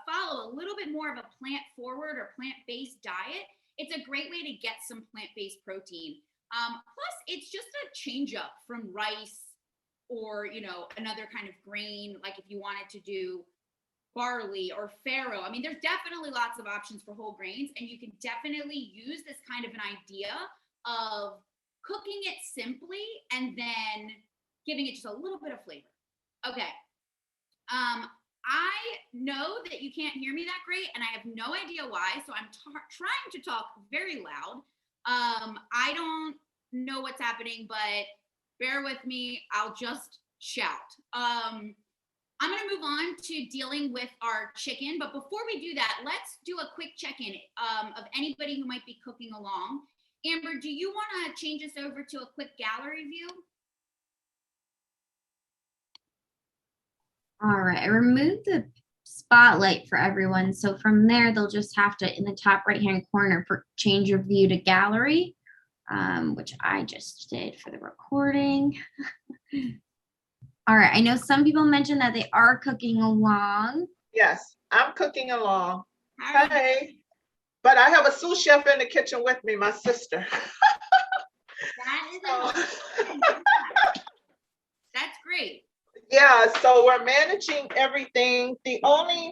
follow a little bit more of a plant-forward or plant-based diet, it's a great way to get some plant-based protein. Plus, it's just a change up from rice or, another kind of grain, like if you wanted to do barley or farro. I mean, there's definitely lots of options for whole grains, and you can definitely use this kind of an idea of cooking it simply and then giving it just a little bit of flavor. Okay. I know that you can't hear me that great, and I have no idea why, so I'm trying to talk very loud. I don't know what's happening, but bear with me. I'll just shout. I'm going to move on to dealing with our chicken, but before we do that, let's do a quick check-in of anybody who might be cooking along. Amber, do you want to change us over to a quick gallery view? All right, I removed the spotlight for everyone. So from there, they'll just have to, in the top right-hand corner, change your view to gallery, which I just did for the recording. All right, I know some people mentioned that they are cooking along. Yes, I'm cooking along. Right. Hey, but I have a sous chef in the kitchen with me, my sister. That is that's great. Yeah, so we're managing everything. The only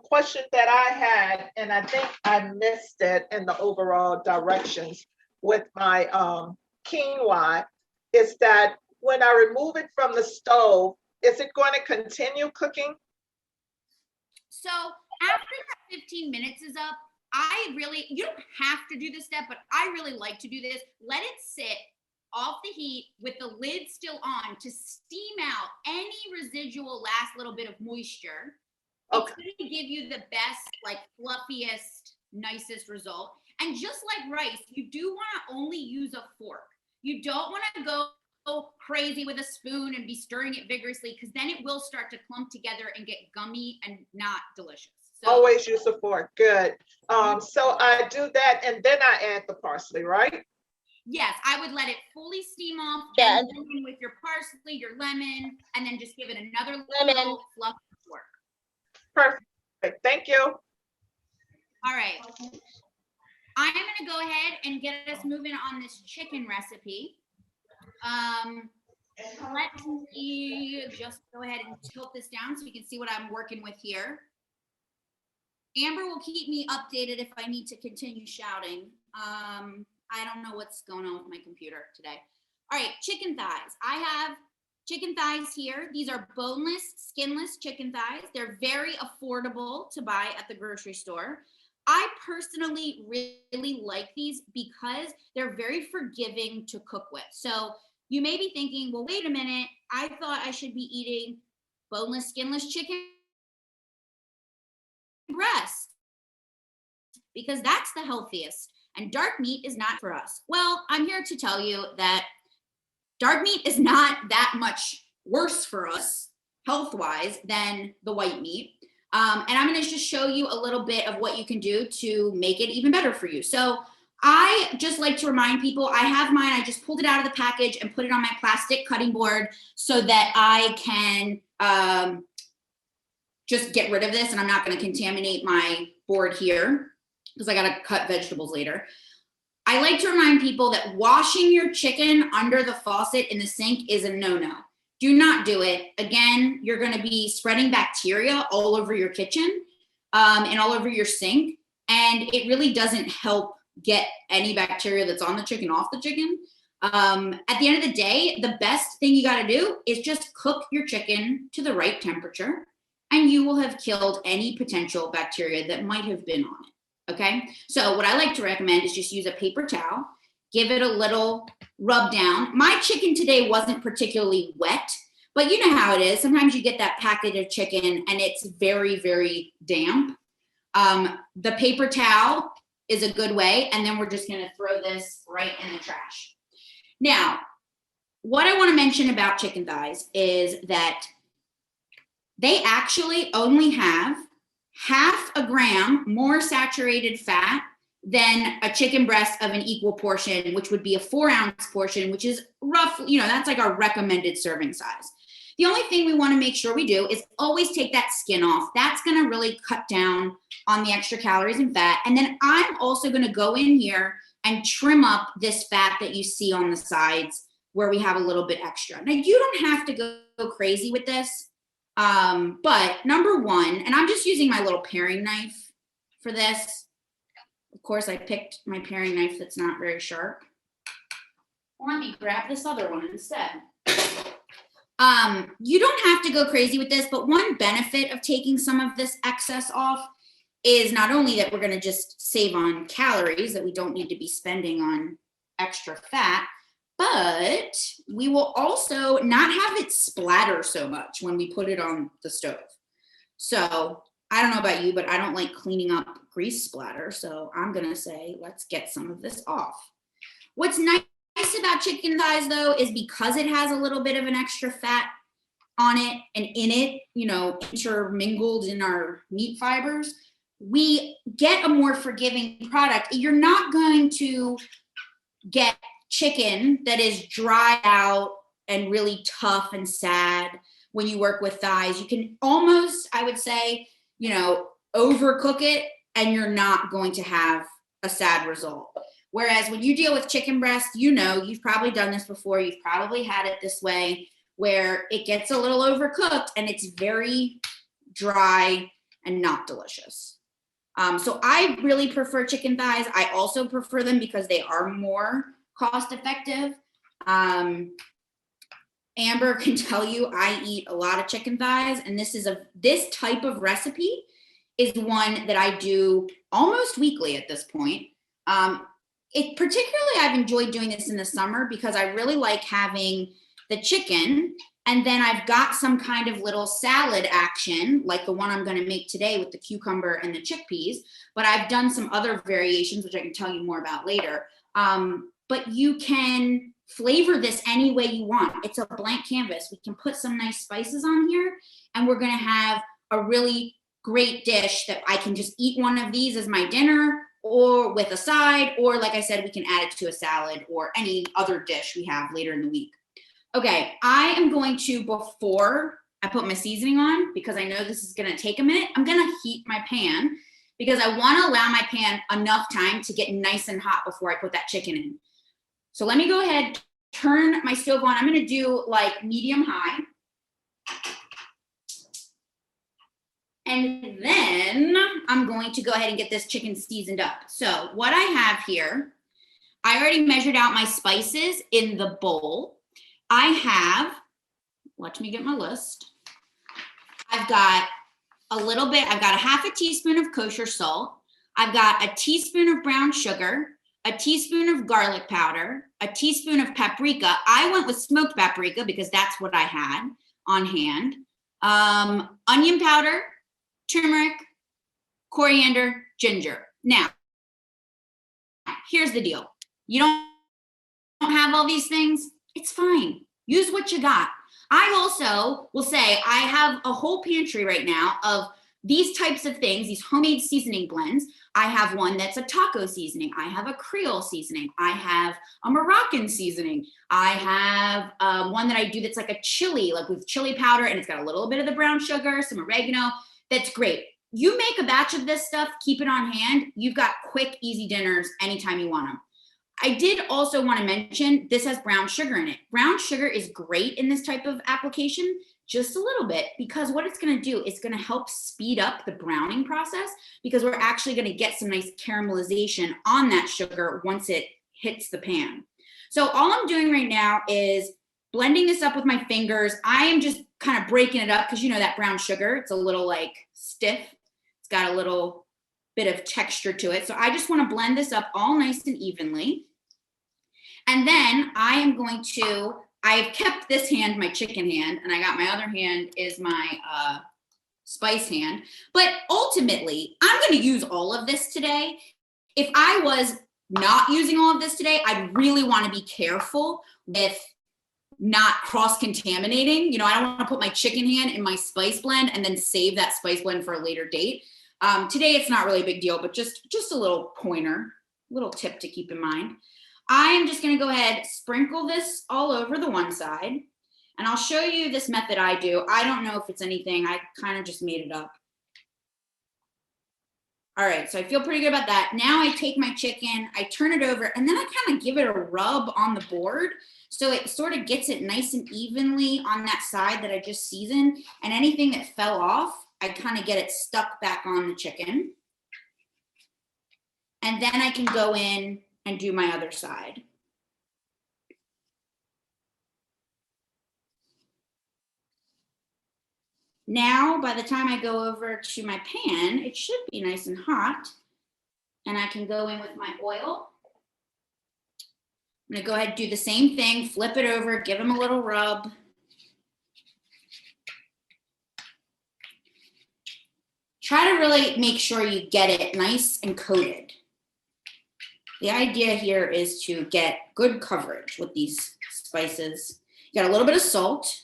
question that I had, and I think I missed it in the overall directions with my quinoa, is that when I remove it from the stove, is it going to continue cooking? So after that 15 minutes is up, you don't have to do this step, but I really like to do this. Let it sit off the heat with the lid still on to steam out any residual last little bit of moisture. It's going to give you the best, like fluffiest, nicest result. And just like rice, you do want to only use a fork. You don't want to go crazy with a spoon and be stirring it vigorously, because then it will start to clump together and get gummy and not delicious. So, always use a fork. Good. So I do that, and then I add the parsley, right? Yes, I would let it fully steam off. Yeah. And then with your parsley, your lemon, and then just give it another Lemon. little fluff work. Perfect. Thank you. All right. I'm going to go ahead and get us moving on this chicken recipe. Let me just go ahead and tilt this down so you can see what I'm working with here. Amber will keep me updated if I need to continue shouting. I don't know what's going on with my computer today. All right, chicken thighs. I have chicken thighs here. These are boneless, skinless chicken thighs. They're very affordable to buy at the grocery store. I personally really like these because they're very forgiving to cook with. So you may be thinking, well, wait a minute, I thought I should be eating boneless, skinless chicken breast because that's the healthiest and dark meat is not for us. Well, I'm here to tell you that dark meat is not that much worse for us health-wise than the white meat. And I'm going to just show you a little bit of what you can do to make it even better for you. So I just like to remind people, I have mine, I just pulled it out of the package and put it on my plastic cutting board so that I can just get rid of this and I'm not going to contaminate my board here because I got to cut vegetables later. I like to remind people that washing your chicken under the faucet in the sink is a no-no. Do not do it. Again, you're going to be spreading bacteria all over your kitchen and all over your sink. And it really doesn't help get any bacteria that's on the chicken off the chicken. At the end of the day, the best thing you got to do is just cook your chicken to the right temperature and you will have killed any potential bacteria that might have been on it. Okay. So what I like to recommend is just use a paper towel, give it a little rub down. My chicken today wasn't particularly wet, but you know how it is. Sometimes you get that packet of chicken and it's very, very damp. The paper towel is a good way. And then we're just going to throw this right in the trash. Now, what I want to mention about chicken thighs is that they actually only have 0.5 gram more saturated fat than a chicken breast of an equal portion, which would be a 4-ounce portion, which is roughly, that's like our recommended serving size. The only thing we want to make sure we do is always take that skin off. That's going to really cut down on the extra calories and fat. And then I'm also going to go in here and trim up this fat that you see on the sides where we have a little bit extra. Now, you don't have to go crazy with this. But number one, and I'm just using my little paring knife for this. Of course, I picked my paring knife that's not very sharp. Let me grab this other one instead. You don't have to go crazy with this, but one benefit of taking some of this excess off is not only that we're going to just save on calories that we don't need to be spending on extra fat, but we will also not have it splatter so much when we put it on the stove. So I don't know about you, but I don't like cleaning up grease splatter. So I'm going to say, let's get some of this off. What's nice about chicken thighs though, is because it has a little bit of an extra fat on it and in it, intermingled in our meat fibers, we get a more forgiving product. You're not going to get chicken that is dried out and really tough and sad when you work with thighs. You can almost, I would say, overcook it and you're not going to have a sad result. Whereas when you deal with chicken breast, you've probably done this before. You've probably had it this way where it gets a little overcooked and it's very dry and not delicious. So I really prefer chicken thighs. I also prefer them because they are more cost effective. Amber can tell you I eat a lot of chicken thighs, and this type of recipe is one that I do almost weekly at this point. Particularly I've enjoyed doing this in the summer because I really like having the chicken and then I've got some kind of little salad action like the one I'm going to make today with the cucumber and the chickpeas, but I've done some other variations which I can tell you more about later. But you can flavor this any way you want. It's a blank canvas. We can put some nice spices on here and we're going to have a really great dish that I can just eat one of these as my dinner or with a side, or like I said, we can add it to a salad or any other dish we have later in the week. Okay, I am going to, before I put my seasoning on, because I know this is gonna take a minute, I'm gonna heat my pan because I wanna allow my pan enough time to get nice and hot before I put that chicken in. So let me go ahead, turn my stove on. I'm gonna do like medium high. And then I'm going to go ahead and get this chicken seasoned up. So what I have here, I already measured out my spices in the bowl. I have, let me get my list. I've got I've got a half a teaspoon of kosher salt. I've got a teaspoon of brown sugar, a teaspoon of garlic powder, a teaspoon of paprika. I went with smoked paprika because that's what I had on hand. Onion powder, turmeric, coriander, ginger. Now, here's the deal. You don't have all these things, it's fine. Use what you got. I also will say I have a whole pantry right now of these types of things, these homemade seasoning blends. I have one that's a taco seasoning. I have a Creole seasoning. I have a Moroccan seasoning. I have one that I do that's like a chili, like with chili powder, and it's got a little bit of the brown sugar, some oregano. That's great. You make a batch of this stuff, keep it on hand. You've got quick, easy dinners anytime you want them. I did also want to mention this has brown sugar in it. Brown sugar is great in this type of application, just a little bit, because what it's going to do is going to help speed up the browning process, because we're actually going to get some nice caramelization on that sugar once it hits the pan. So all I'm doing right now is blending this up with my fingers. I am just kind of breaking it up because you know that brown sugar, it's a little like stiff. It's got a little bit of texture to it. So I just want to blend this up all nice and evenly. And then I am going to, I've kept this hand, my chicken hand, and I got my other hand is my spice hand. But ultimately, I'm going to use all of this today. If I was not using all of this today, I'd really want to be careful with not cross-contaminating. You know, I don't want to put my chicken hand in my spice blend and then save that spice blend for a later date. Today, it's not really a big deal, but just a little pointer, little tip to keep in mind. I am just going to go ahead, sprinkle this all over the one side, and I'll show you this method I do. I don't know if it's anything. I kind of just made it up. All right, so I feel pretty good about that. Now I take my chicken, I turn it over, and then I kind of give it a rub on the board so it sort of gets it nice and evenly on that side that I just seasoned, and anything that fell off, I kind of get it stuck back on the chicken. And then I can go in and do my other side. Now, by the time I go over to my pan, it should be nice and hot. And I can go in with my oil. I'm gonna go ahead and do the same thing, flip it over, give them a little rub. Try to really make sure you get it nice and coated. The idea here is to get good coverage with these spices. You got a little bit of salt,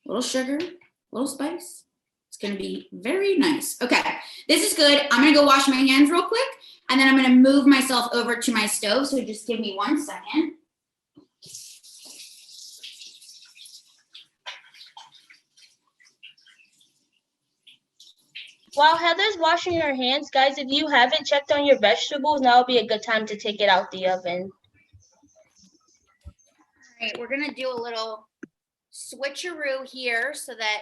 a little sugar, a little spice. It's gonna be very nice. Okay, this is good. I'm gonna go wash my hands real quick, and then I'm gonna move myself over to my stove, so just give me 1 second. While Heather's washing her hands, guys, if you haven't checked on your vegetables, now would be a good time to take it out the oven. All right, we're gonna do a little switcheroo here so that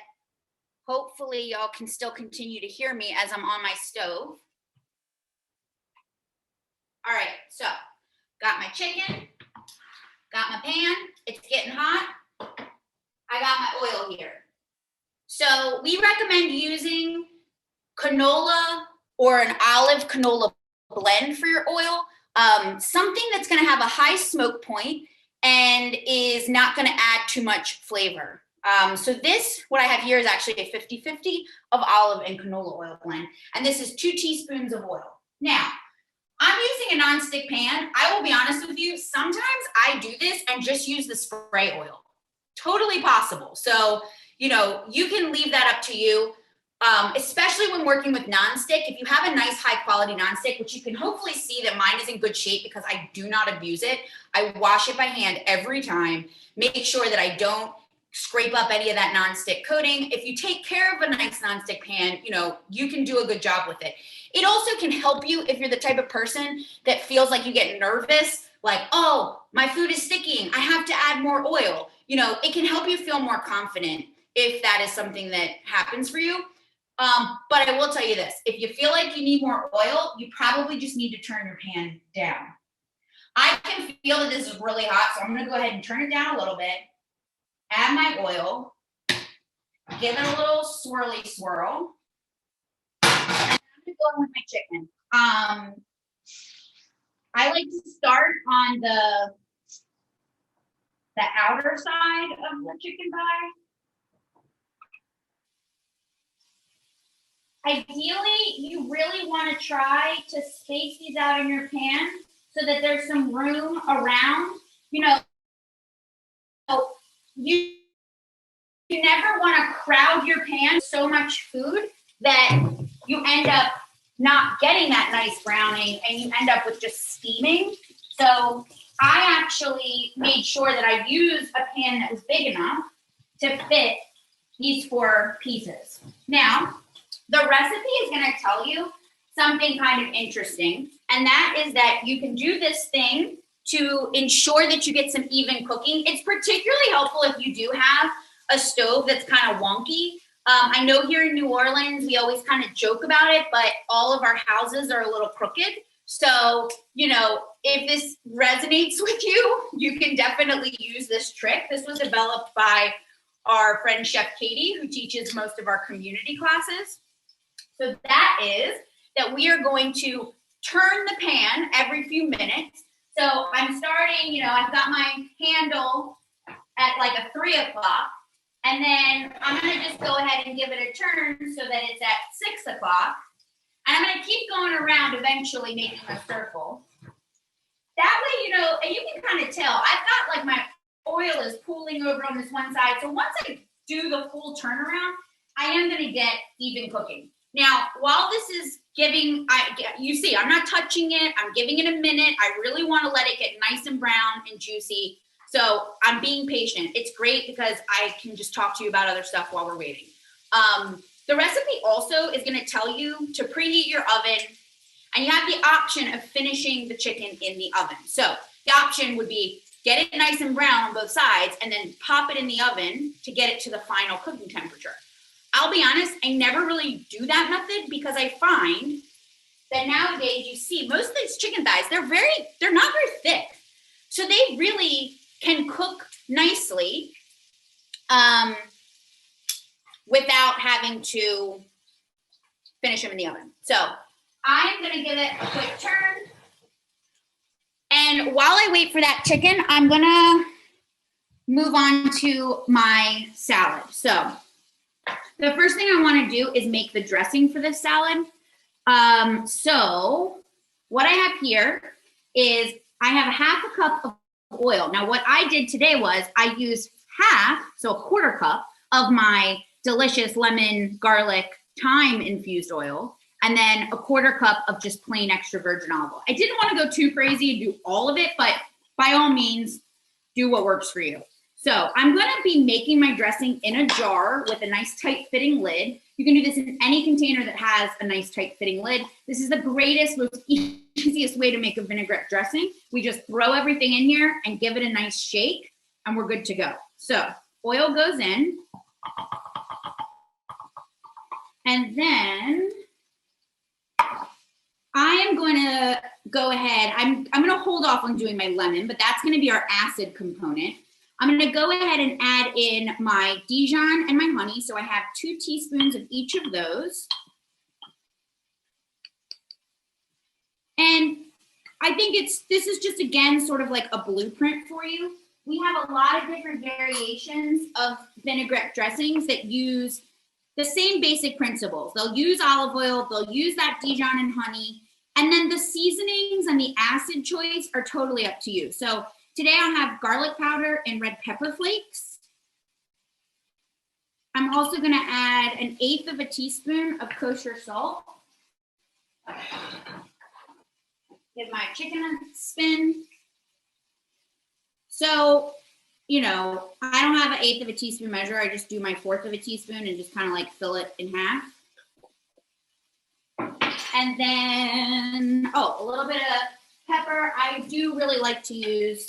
hopefully y'all can still continue to hear me as I'm on my stove. All right, so got my chicken, got my pan, it's getting hot. I got my oil here. So we recommend using canola or an olive canola blend for your oil, something that's going to have a high smoke point and is not going to add too much flavor. So this, what I have here is actually a 50-50 of olive and canola oil blend. And this is 2 teaspoons of oil. Now, I'm using a nonstick pan. I will be honest with you, sometimes I do this and just use the spray oil. Totally possible. So, you know, you can leave that up to you. Especially when working with nonstick. If you have a nice high quality nonstick, which you can hopefully see that mine is in good shape because I do not abuse it. I wash it by hand every time, make sure that I don't scrape up any of that nonstick coating. If you take care of a nice nonstick pan, you know, you can do a good job with it. It also can help you if you're the type of person that feels like you get nervous, like, oh, my food is sticking, I have to add more oil. You know, it can help you feel more confident if that is something that happens for you. But I will tell you this, if you feel like you need more oil, you probably just need to turn your pan down. I can feel that this is really hot, so I'm gonna go ahead and turn it down a little bit. Add my oil, give it a little swirly swirl. And I'm gonna go in with my chicken. I like to start on the outer side of the chicken thigh. Ideally, you really want to try to space these out in your pan so that there's some room around. You know, you never want to crowd your pan so much food that you end up not getting that nice browning and you end up with just steaming. So I actually made sure that I used a pan that was big enough to fit these 4 pieces. Now, the recipe is going to tell you something kind of interesting, and that is that you can do this thing to ensure that you get some even cooking. It's particularly helpful if you do have a stove that's kind of wonky. I know here in New Orleans, we always kind of joke about it, but all of our houses are a little crooked. So, you know, if this resonates with you, you can definitely use this trick. This was developed by our friend Chef Katie, who teaches most of our community classes. So that is that we are going to turn the pan every few minutes. So I'm starting, you know, I've got my handle at like a 3 o'clock, and then I'm gonna just go ahead and give it a turn so that it's at 6 o'clock. And I'm gonna keep going around, eventually making a circle. That way, you know, and you can kind of tell, I've got like my oil is pooling over on this one side. So once I do the full turnaround, I am gonna get even cooking. Now, while this is giving, you see, I'm not touching it. I'm giving it a minute. I really want to let it get nice and brown and juicy. So I'm being patient. It's great because I can just talk to you about other stuff while we're waiting. The recipe also is going to tell you to preheat your oven, and you have the option of finishing the chicken in the oven. So the option would be get it nice and brown on both sides and then pop it in the oven to get it to the final cooking temperature. I'll be honest, I never really do that method because I find that nowadays you see most of these chicken thighs, they're not very thick. So they really can cook nicely without having to finish them in the oven. So I'm gonna give it a quick turn. And while I wait for that chicken, I'm gonna move on to my salad. So the first thing I want to do is make the dressing for this salad. So what I have here is I have 1/2 cup of oil. Now what I did today was I used so a 1/4 cup of my delicious lemon, garlic, thyme infused oil, and then a 1/4 cup of just plain extra virgin olive oil. I didn't want to go too crazy and do all of it, but by all means, do what works for you. So I'm going to be making my dressing in a jar with a nice tight fitting lid. You can do this in any container that has a nice tight fitting lid. This is the greatest, most easiest way to make a vinaigrette dressing. We just throw everything in here and give it a nice shake and we're good to go. So oil goes in. And then I am going to go ahead. I'm going to hold off on doing my lemon, but that's going to be our acid component. I'm going to go ahead and add in my Dijon and my honey. So I have 2 teaspoons of each of those. And I think this is just, again, sort of like a blueprint for you. We have a lot of different variations of vinaigrette dressings that use the same basic principles. They'll use olive oil, they'll use that Dijon and honey, and then the seasonings and the acid choice are totally up to you. So today I'll have garlic powder and red pepper flakes. I'm also gonna add 1/8 of a teaspoon of kosher salt. Give my chicken a spin. So, you know, I don't have 1/8 of a teaspoon measure. I just do my 1/4 of a teaspoon and just kind of like fill it in half. And then, a little bit of pepper. I do really like to use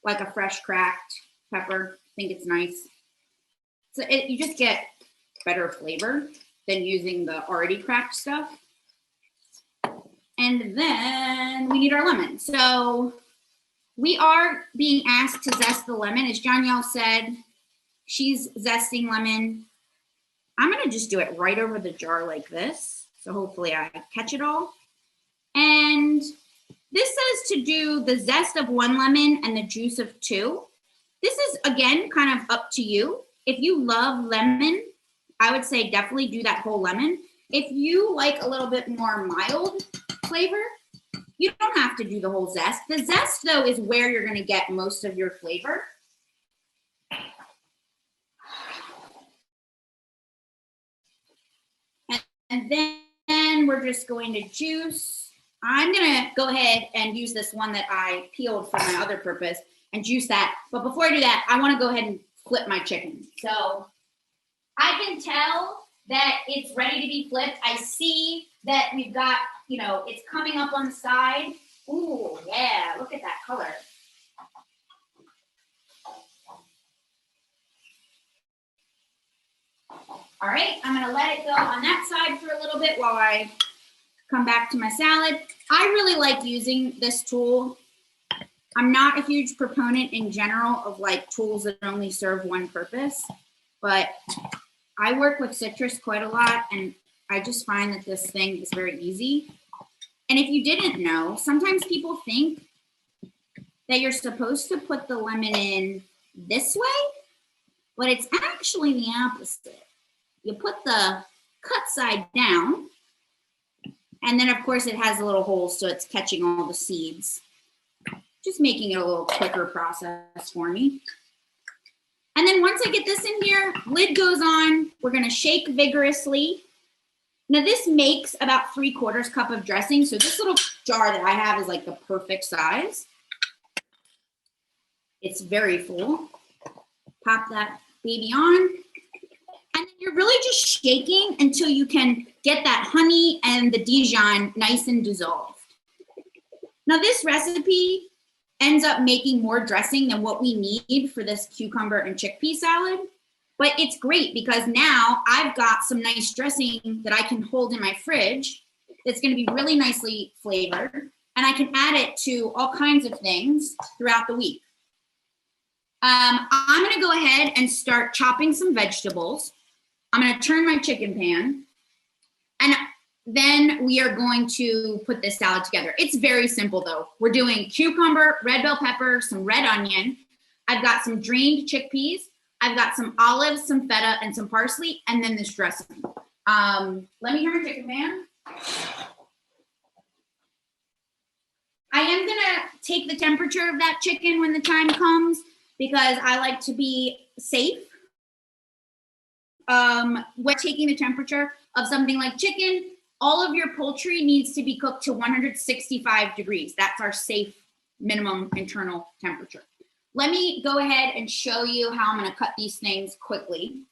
like a fresh cracked pepper. I think it's nice. So you just get better flavor than using the already cracked stuff. And then we need our lemon. So we are being asked to zest the lemon. As Danielle said, she's zesting lemon. I'm gonna just do it right over the jar like this. So hopefully I catch it all. And this says to do the zest of 1 lemon and the juice of 2. This is, again, kind of up to you. If you love lemon, I would say definitely do that whole lemon. If you like a little bit more mild flavor, you don't have to do the whole zest. The zest, though, is where you're gonna get most of your flavor. And then we're just going to juice. I'm gonna go ahead and use this one that I peeled for my other purpose and juice that. But before I do that, I wanna go ahead and flip my chicken. So I can tell that it's ready to be flipped. I see that we've got, it's coming up on the side. Ooh, yeah, look at that color. All right, I'm gonna let it go on that side for a little bit while I come back to my salad. I really like using this tool. I'm not a huge proponent in general of like tools that only serve one purpose, but I work with citrus quite a lot and I just find that this thing is very easy. And if you didn't know, sometimes people think that you're supposed to put the lemon in this way, but it's actually the opposite. You put the cut side down, and then of course it has a little hole so it's catching all the seeds. Just making it a little quicker process for me. And then once I get this in here, lid goes on. We're gonna shake vigorously. Now this makes about 3/4 cup of dressing. So this little jar that I have is like the perfect size. It's very full. Pop that baby on. And then you're really just shaking until you can get that honey and the Dijon nice and dissolved. Now this recipe ends up making more dressing than what we need for this cucumber and chickpea salad. But it's great because now I've got some nice dressing that I can hold in my fridge that's gonna be really nicely flavored. And I can add it to all kinds of things throughout the week. I'm gonna go ahead and start chopping some vegetables. I'm gonna turn my chicken pan. And then we are going to put this salad together. It's very simple though. We're doing cucumber, red bell pepper, some red onion. I've got some drained chickpeas. I've got some olives, some feta, and some parsley, and then this dressing. Let me turn my chicken pan. I am gonna take the temperature of that chicken when the time comes because I like to be safe. When taking the temperature of something like chicken, all of your poultry needs to be cooked to 165 degrees. That's our safe minimum internal temperature. Let me go ahead and show you how I'm gonna cut these things quickly.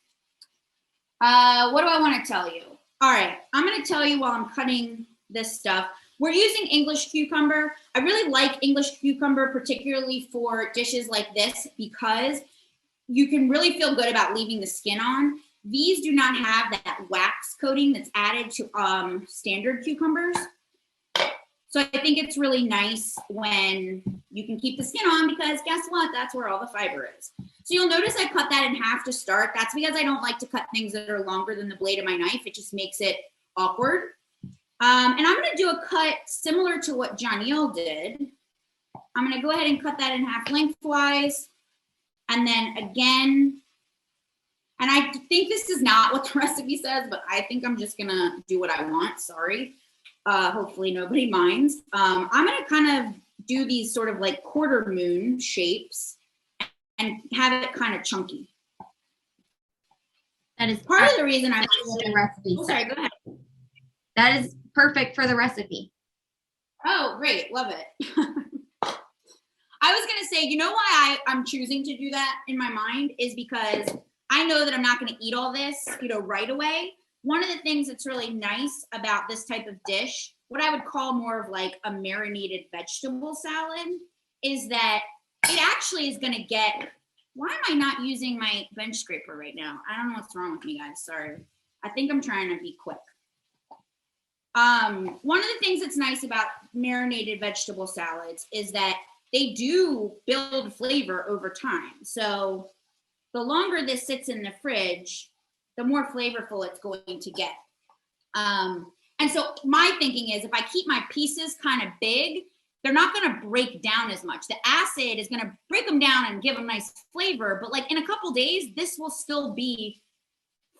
What do I wanna tell you? All right, I'm gonna tell you while I'm cutting this stuff. We're using English cucumber. I really like English cucumber, particularly for dishes like this because you can really feel good about leaving the skin on. These do not have that wax coating that's added to standard cucumbers. So I think it's really nice when you can keep the skin on because guess what? That's where all the fiber is. So you'll notice I cut that in half to start. That's because I don't like to cut things that are longer than the blade of my knife. It just makes it awkward. And I'm gonna do a cut similar to what Janiel did. I'm gonna go ahead and cut that in half lengthwise. And then again, and I think this is not what the recipe says, but I think I'm just gonna do what I want, sorry. Hopefully nobody minds. I'm gonna kind of do these sort of like quarter moon shapes and have it kind of chunky. That is Part of the reason I'm the recipe. Oh, sorry, go ahead. That is perfect for the recipe. Oh, great, love it. I was gonna say, you know why I'm choosing to do that in my mind is because I know that I'm not gonna eat all this, right away. One of the things that's really nice about this type of dish, what I would call more of like a marinated vegetable salad, is that it actually is gonna get, why am I not using my bench scraper right now? I don't know what's wrong with me, guys, sorry. I think I'm trying to be quick. One of the things that's nice about marinated vegetable salads is that they do build flavor over time. So the longer this sits in the fridge, the more flavorful it's going to get. And so my thinking is if I keep my pieces kind of big, they're not going to break down as much. The acid is going to break them down and give them nice flavor. But like in a couple days, this will still be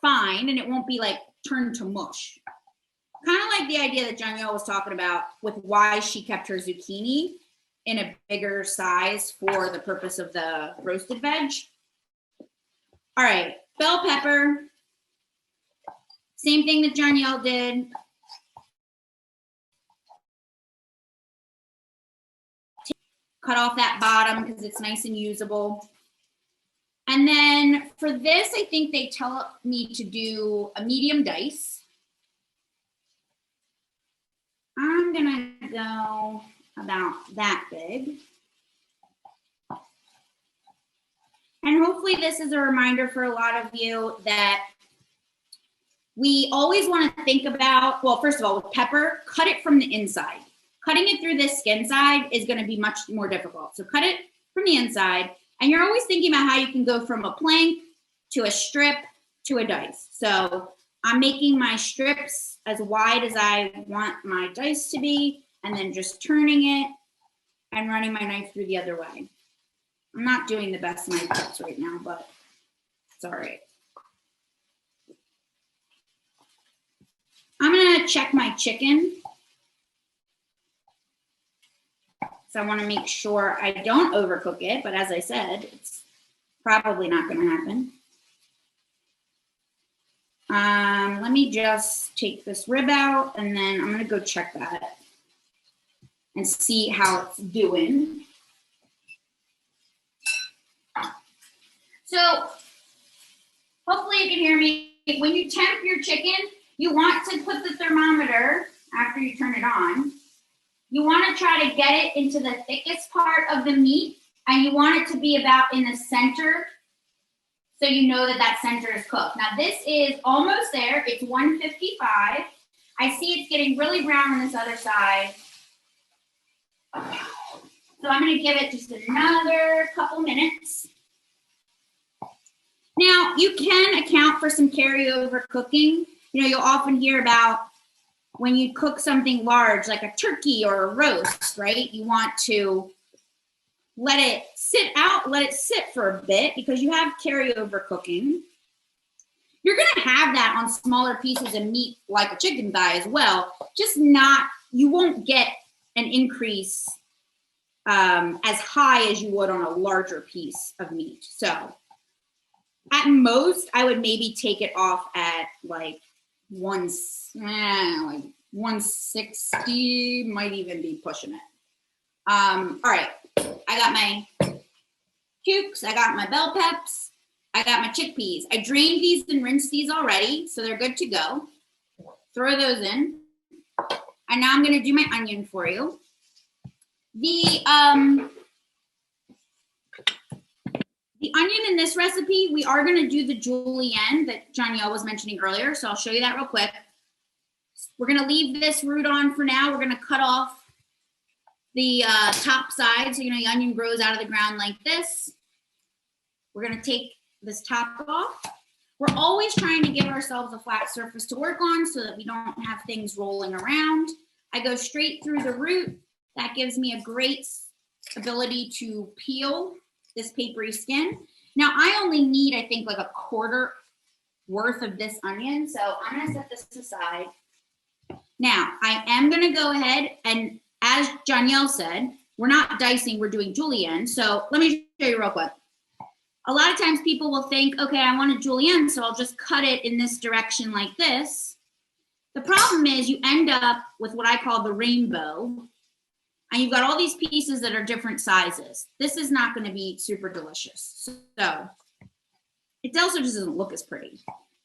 fine and it won't be like turned to mush. Kind of like the idea that Danielle was talking about with why she kept her zucchini in a bigger size for the purpose of the roasted veg. All right, bell pepper. Same thing that Danielle did. Cut off that bottom because it's nice and usable. And then for this, I think they tell me to do a medium dice. I'm gonna go about that big. And hopefully this is a reminder for a lot of you that we always want to think about, well, first of all, with pepper, cut it from the inside. Cutting it through this skin side is going to be much more difficult. So cut it from the inside. And you're always thinking about how you can go from a plank to a strip to a dice. So I'm making my strips as wide as I want my dice to be, and then just turning it and running my knife through the other way. I'm not doing the best knife cuts right now, but it's all right. I'm gonna check my chicken. So I wanna make sure I don't overcook it, but as I said, it's probably not gonna happen. Let me just take this rib out and then I'm gonna go check that and see how it's doing. So hopefully you can hear me. When you temp your chicken, you want to put the thermometer after you turn it on. You want to try to get it into the thickest part of the meat, and you want it to be about in the center so you know that that center is cooked. Now this is almost there. It's 155. I see it's getting really brown on this other side. So I'm going to give it just another couple minutes. Now, you can account for some carryover cooking. You know, you'll often hear about when you cook something large, like a turkey or a roast, right? You want to let it sit for a bit because you have carryover cooking. You're gonna have that on smaller pieces of meat like a chicken thigh as well, just not, you won't get an increase as high as you would on a larger piece of meat. So at most, I would maybe take it off at like 160, might even be pushing it. All right, I got my cukes, I got my bell peps, I got my chickpeas. I drained these and rinsed these already, so they're good to go. Throw those in. And now I'm gonna do my onion for you. The onion in this recipe, we are gonna do the julienne that Danielle was mentioning earlier, so I'll show you that real quick. We're gonna leave this root on for now. We're gonna cut off the top side, so you know the onion grows out of the ground like this. We're gonna take this top off. We're always trying to give ourselves a flat surface to work on so that we don't have things rolling around. I go straight through the root. That gives me a great ability to peel this papery skin. Now I only need, I think, like a quarter worth of this onion. So I'm gonna set this aside. Now I am gonna go ahead and, as Danielle said, we're not dicing, we're doing julienne. So let me show you real quick. A lot of times people will think, okay, I want a julienne, so I'll just cut it in this direction like this. The problem is you end up with what I call the rainbow, and you've got all these pieces that are different sizes. This is not gonna be super delicious. So it also just doesn't look as pretty.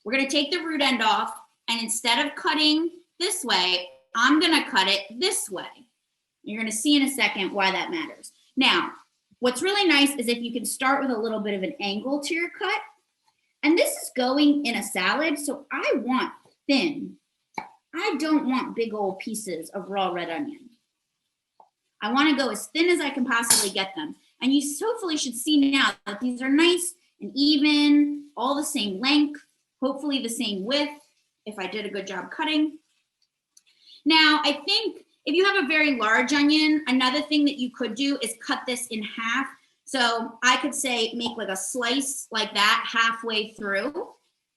We're gonna take the root end off, and instead of cutting this way, I'm gonna cut it this way. You're gonna see in a second why that matters. Now, what's really nice is if you can start with a little bit of an angle to your cut, and this is going in a salad, so I want thin. I don't want big old pieces of raw red onion. I want to go as thin as I can possibly get them. And you hopefully should see now that these are nice and even, all the same length, hopefully the same width, if I did a good job cutting. Now, I think if you have a very large onion, another thing that you could do is cut this in half. So I could say make like a slice like that halfway through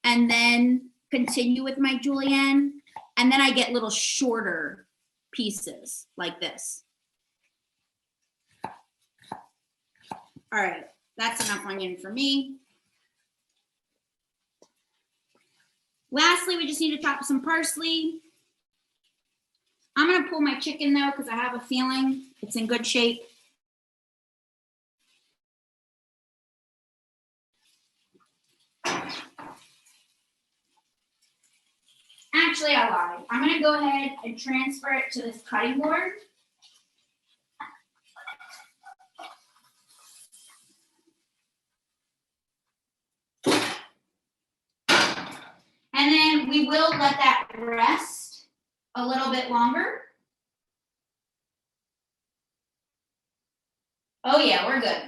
and then continue with my julienne. And then I get little shorter pieces like this. All right, that's enough onion for me. Lastly, we just need to chop some parsley. I'm gonna pull my chicken though, because I have a feeling it's in good shape. Actually, I lied. I'm gonna go ahead and transfer it to this cutting board. And then we will let that rest a little bit longer. Oh yeah, we're good.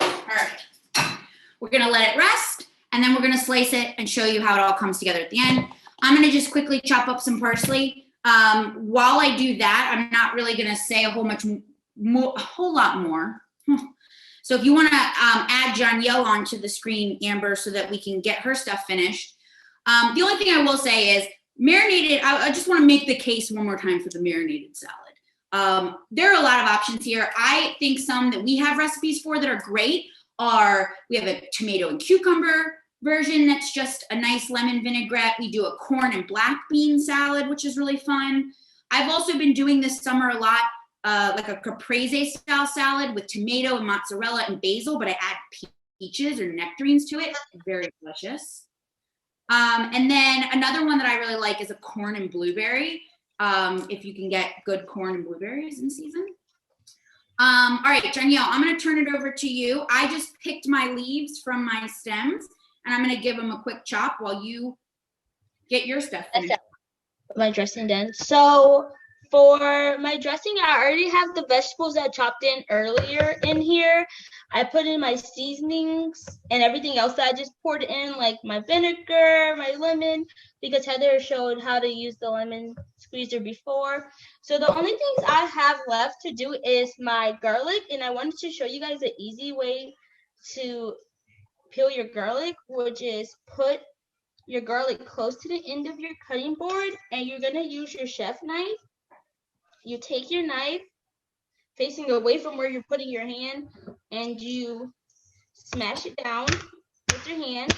All right. We're gonna let it rest and then we're gonna slice it and show you how it all comes together at the end. I'm gonna just quickly chop up some parsley. While I do that, I'm not really gonna say a whole lot more. So if you wanna add John-Yo onto the screen, Amber, so that we can get her stuff finished. The only thing I will say is marinated, I just wanna make the case one more time for the marinated salad. There are a lot of options here. I think some that we have recipes for that are great are, we have a tomato and cucumber version that's just a nice lemon vinaigrette. We do a corn and black bean salad, which is really fun. I've also been doing this summer a lot, like a caprese style salad with tomato and mozzarella and basil, but I add peaches or nectarines to it. Very delicious. And then another one that I really like is a corn and blueberry. If you can get good corn and blueberries in season. All right, Danielle, I'm gonna turn it over to you. I just picked my leaves from my stems and I'm gonna give them a quick chop while you get your stuff finished. My dressing done. So for my dressing, I already have the vegetables that I chopped in earlier in here. I put in my seasonings and everything else that I just poured in, like my vinegar, my lemon, because Heather showed how to use the lemon squeezer before. So the only things I have left to do is my garlic, and I wanted to show you guys an easy way to peel your garlic, which is put your garlic close to the end of your cutting board, and you're gonna use your chef knife. You take your knife facing away from where you're putting your hand, and you smash it down with your hand.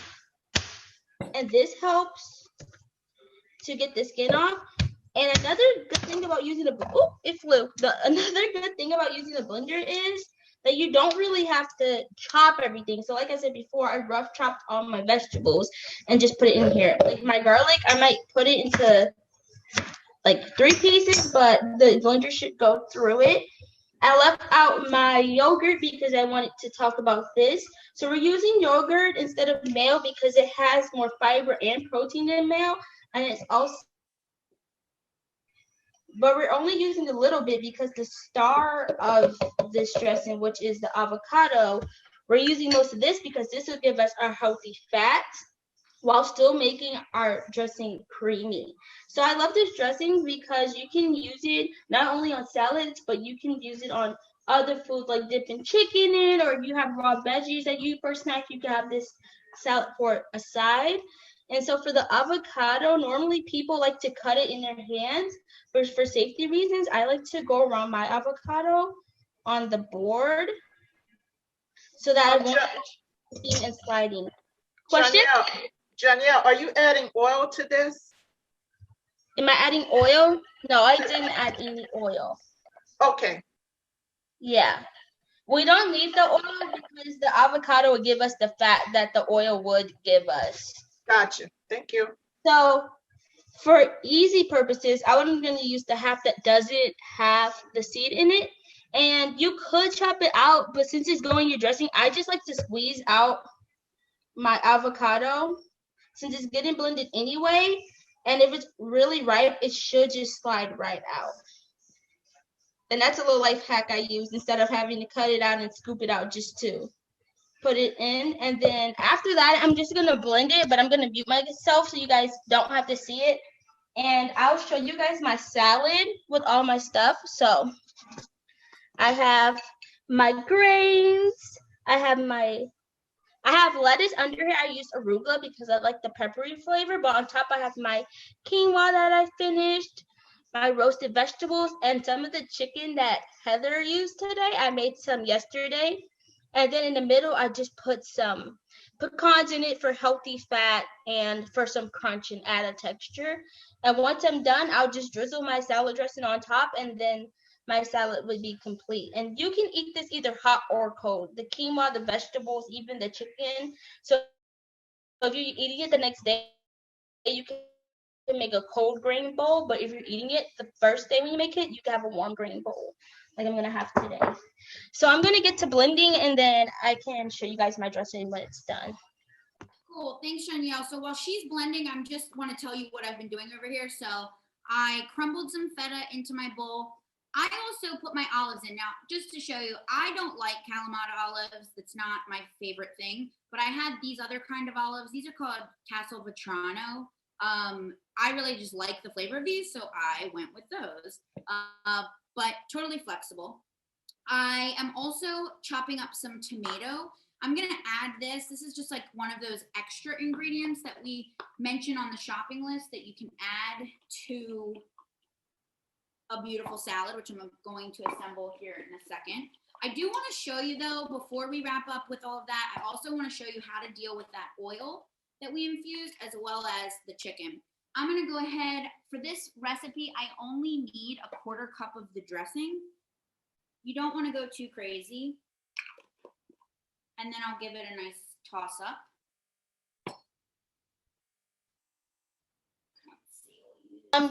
And this helps to get the skin off. And another good thing about using another good thing about using a blender is that you don't really have to chop everything. So like I said before, I rough chopped all my vegetables and just put it in here. Like my garlic, I might put it into like 3 pieces, but the blender should go through it. I left out my yogurt because I wanted to talk about this. So we're using yogurt instead of mayo because it has more fiber and protein than mayo, and it's also, but we're only using a little bit because the star of this dressing, which is the avocado, we're using most of this because this will give us our healthy fats while still making our dressing creamy. So I love this dressing because you can use it not only on salads, but you can use it on other foods like dipping chicken in, or if you have raw veggies that you eat for snack, you can have this salad for a side. And so for the avocado, normally people like to cut it in their hands, but for safety reasons, I like to go around my avocado on the board so that I won't steam and sliding. Question? Janelle, are you adding oil to this? Am I adding oil? No, I didn't add any oil. Okay. Yeah. We don't need the oil because the avocado will give us the fat that the oil would give us. Gotcha. Thank you. So for easy purposes, I'm going to use the half that doesn't have the seed in it. And you could chop it out, but since it's going in your dressing, I just like to squeeze out my avocado since it's getting blended anyway. And if it's really ripe, it should just slide right out. And that's a little life hack I use instead of having to cut it out and scoop it out just to put it in. And then after that, I'm just gonna blend it, but I'm gonna mute myself so you guys don't have to see it. And I'll show you guys my salad with all my stuff. So I have my grains. I have lettuce under here. I use arugula because I like the peppery flavor. But on top, I have my quinoa that I finished, my roasted vegetables, and some of the chicken that Heather used today. I made some yesterday. And then in the middle, I just put some pecans in it for healthy fat and for some crunch and add a texture. And once I'm done, I'll just drizzle my salad dressing on top, and then my salad would be complete. And you can eat this either hot or cold. The quinoa, the vegetables, even the chicken. So if you're eating it the next day, you can make a cold grain bowl. But if you're eating it the first day when you make it, you can have a warm grain bowl, like I'm gonna have today. So I'm gonna get to blending, and then I can show you guys my dressing when it's done. Cool, thanks Danielle. So while she's blending, I'm just want to tell you what I've been doing over here. So I crumbled some feta into my bowl. I also put my olives in. Now, just to show you, I don't like Kalamata olives. That's not my favorite thing, but I had these other kind of olives. These are called Castelvetrano. I really just like the flavor of these, so I went with those, but totally flexible. I am also chopping up some tomato. I'm gonna add this. This is just like one of those extra ingredients that we mention on the shopping list that you can add to a beautiful salad, which I'm going to assemble here in a second. I do want to show you though, before we wrap up with all of that, I also want to show you how to deal with that oil that we infused as well as the chicken. I'm going to go ahead, for this recipe, I only need a 1/4 cup of the dressing. You don't want to go too crazy. And then I'll give it a nice toss up.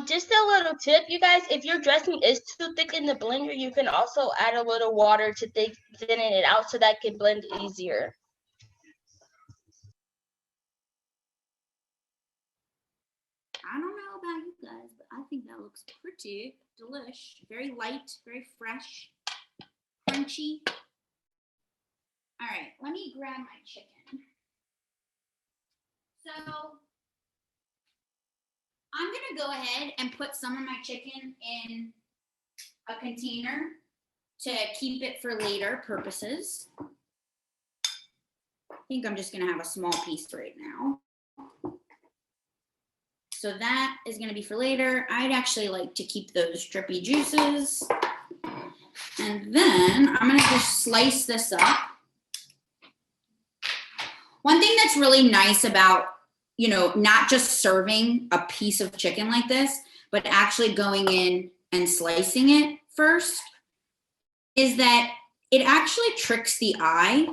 Just a little tip, you guys, if your dressing is too thick in the blender, you can also add a little water to thin it out so that can blend easier. I don't know about you guys, but I think that looks pretty delish. Very light, very fresh, crunchy. All right, let me grab my chicken. So I'm gonna go ahead and put some of my chicken in a container to keep it for later purposes. I think I'm just gonna have a small piece right now. So that is gonna be for later. I'd actually like to keep those drippy juices. And then I'm gonna just slice this up. One thing that's really nice about, you know, not just serving a piece of chicken like this, but actually going in and slicing it first, is that it actually tricks the eye.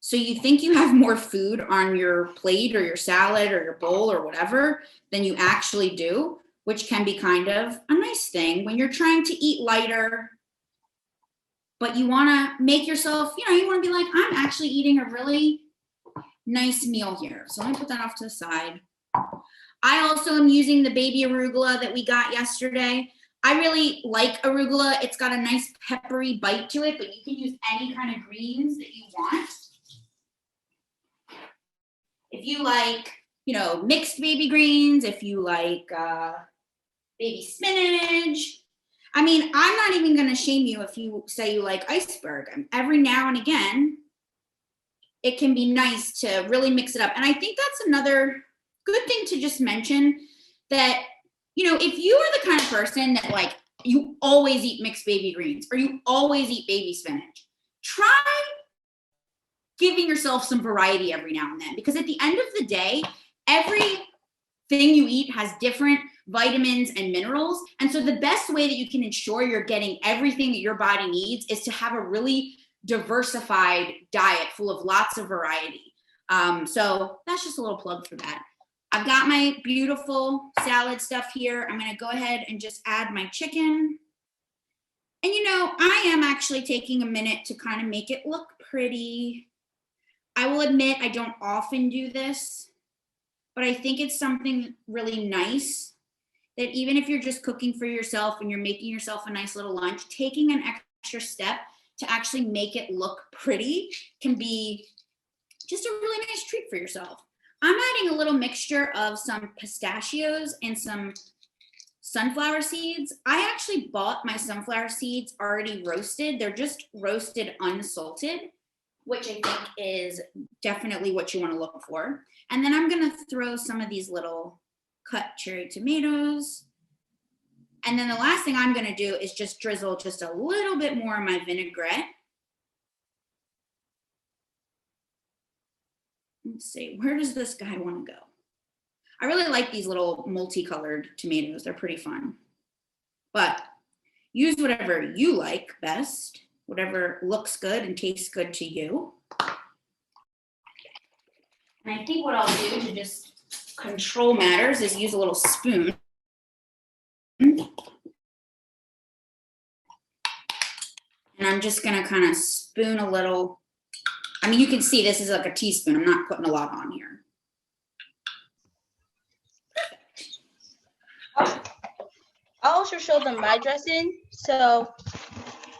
So you think you have more food on your plate or your salad or your bowl or whatever than you actually do, which can be kind of a nice thing when you're trying to eat lighter, but you want to make yourself, you know, you want to be like, I'm actually eating a really nice meal here. So let me put that off to the side. I also am using the baby arugula that we got yesterday. I really like arugula. It's got a nice peppery bite to it, but you can use any kind of greens that you want. If you like, you know, mixed baby greens, if you like baby spinach. I mean, I'm not even going to shame you if you say you like iceberg. Every now and again, it can be nice to really mix it up. And I think that's another good thing to just mention, that, you know, if you are the kind of person that like, you always eat mixed baby greens or you always eat baby spinach, try giving yourself some variety every now and then, because at the end of the day, everything you eat has different vitamins and minerals. And so the best way that you can ensure you're getting everything that your body needs is to have a really diversified diet full of lots of variety. So that's just a little plug for that. I've got my beautiful salad stuff here. I'm going to go ahead and just add my chicken. And you know, I am actually taking a minute to kind of make it look pretty. I will admit I don't often do this, but I think it's something really nice that even if you're just cooking for yourself and you're making yourself a nice little lunch, taking an extra step to actually make it look pretty can be just a really nice treat for yourself. I'm adding a little mixture of some pistachios and some sunflower seeds. I actually bought my sunflower seeds already roasted. They're just roasted unsalted, which I think is definitely what you want to look for. And then I'm going to throw some of these little cut cherry tomatoes. And then the last thing I'm going to do is just drizzle just a little bit more of my vinaigrette. Let's see, where does this guy want to go? I really like these little multicolored tomatoes. They're pretty fun. But use whatever you like best, whatever looks good and tastes good to you. And I think what I'll do to just control matters is use a little spoon. And I'm just gonna kind of spoon a little. I mean, you can see this is like a teaspoon. I'm not putting a lot on here. I'll also show them my dressing. So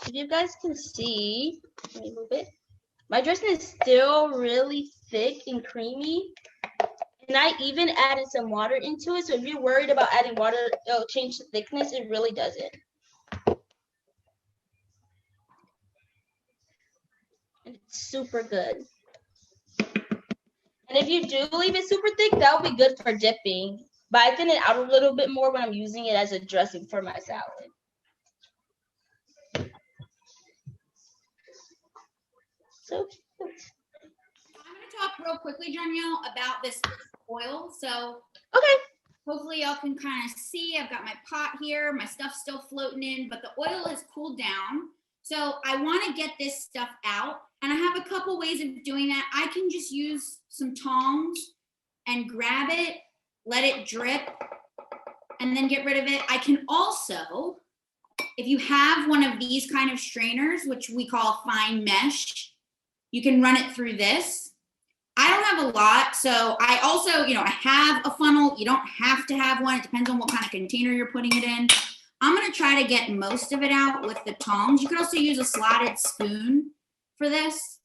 if you guys can see, let me move it. My dressing is still really thick and creamy. And I even added some water into it. So if you're worried about adding water, it'll change the thickness. It really doesn't. And it's super good. And if you do leave it super thick, that will be good for dipping. But I thin it out a little bit more when I'm using it as a dressing for my salad. So I'm going to talk real quickly, Danielle, about this oil. So okay. Hopefully y'all can kind of see, I've got my pot here, my stuff's still floating in, but the oil is cooled down. So I want to get this stuff out, and I have a couple ways of doing that. I can just use some tongs and grab it, let it drip, and then get rid of it. I can also, if you have one of these kind of strainers, which we call fine mesh, you can run it through this. I don't have a lot, so I also, I have a funnel. You don't have to have one. It depends on what kind of container you're putting it in. I'm gonna try to get most of it out with the tongs. You can also use a slotted spoon for this.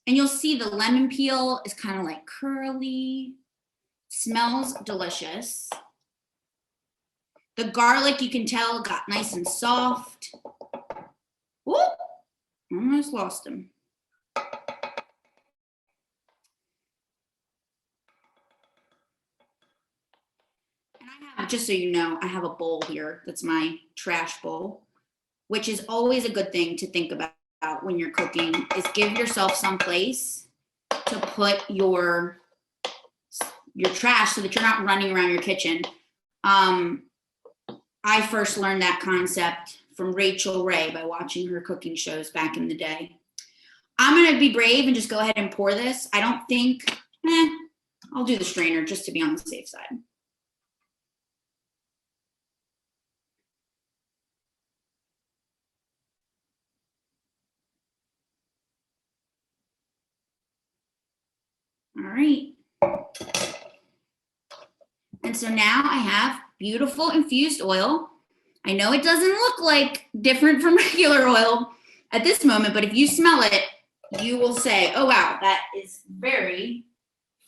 And you'll see the lemon peel is kind of like curly. Smells delicious. The garlic, you can tell, got nice and soft. Whoop, almost lost him. And I have, just so you know, I have a bowl here. That's my trash bowl, which is always a good thing to think about when you're cooking, is give yourself some place to put your trash so that you're not running around your kitchen. I first learned that concept from Rachel Ray by watching her cooking shows back in the day. I'm gonna be brave and just go ahead and pour this. I don't think, I'll do the strainer just to be on the safe side. All right. And so now I have beautiful infused oil. I know it doesn't look like different from regular oil at this moment, but if you smell it, you will say, oh, wow, that is very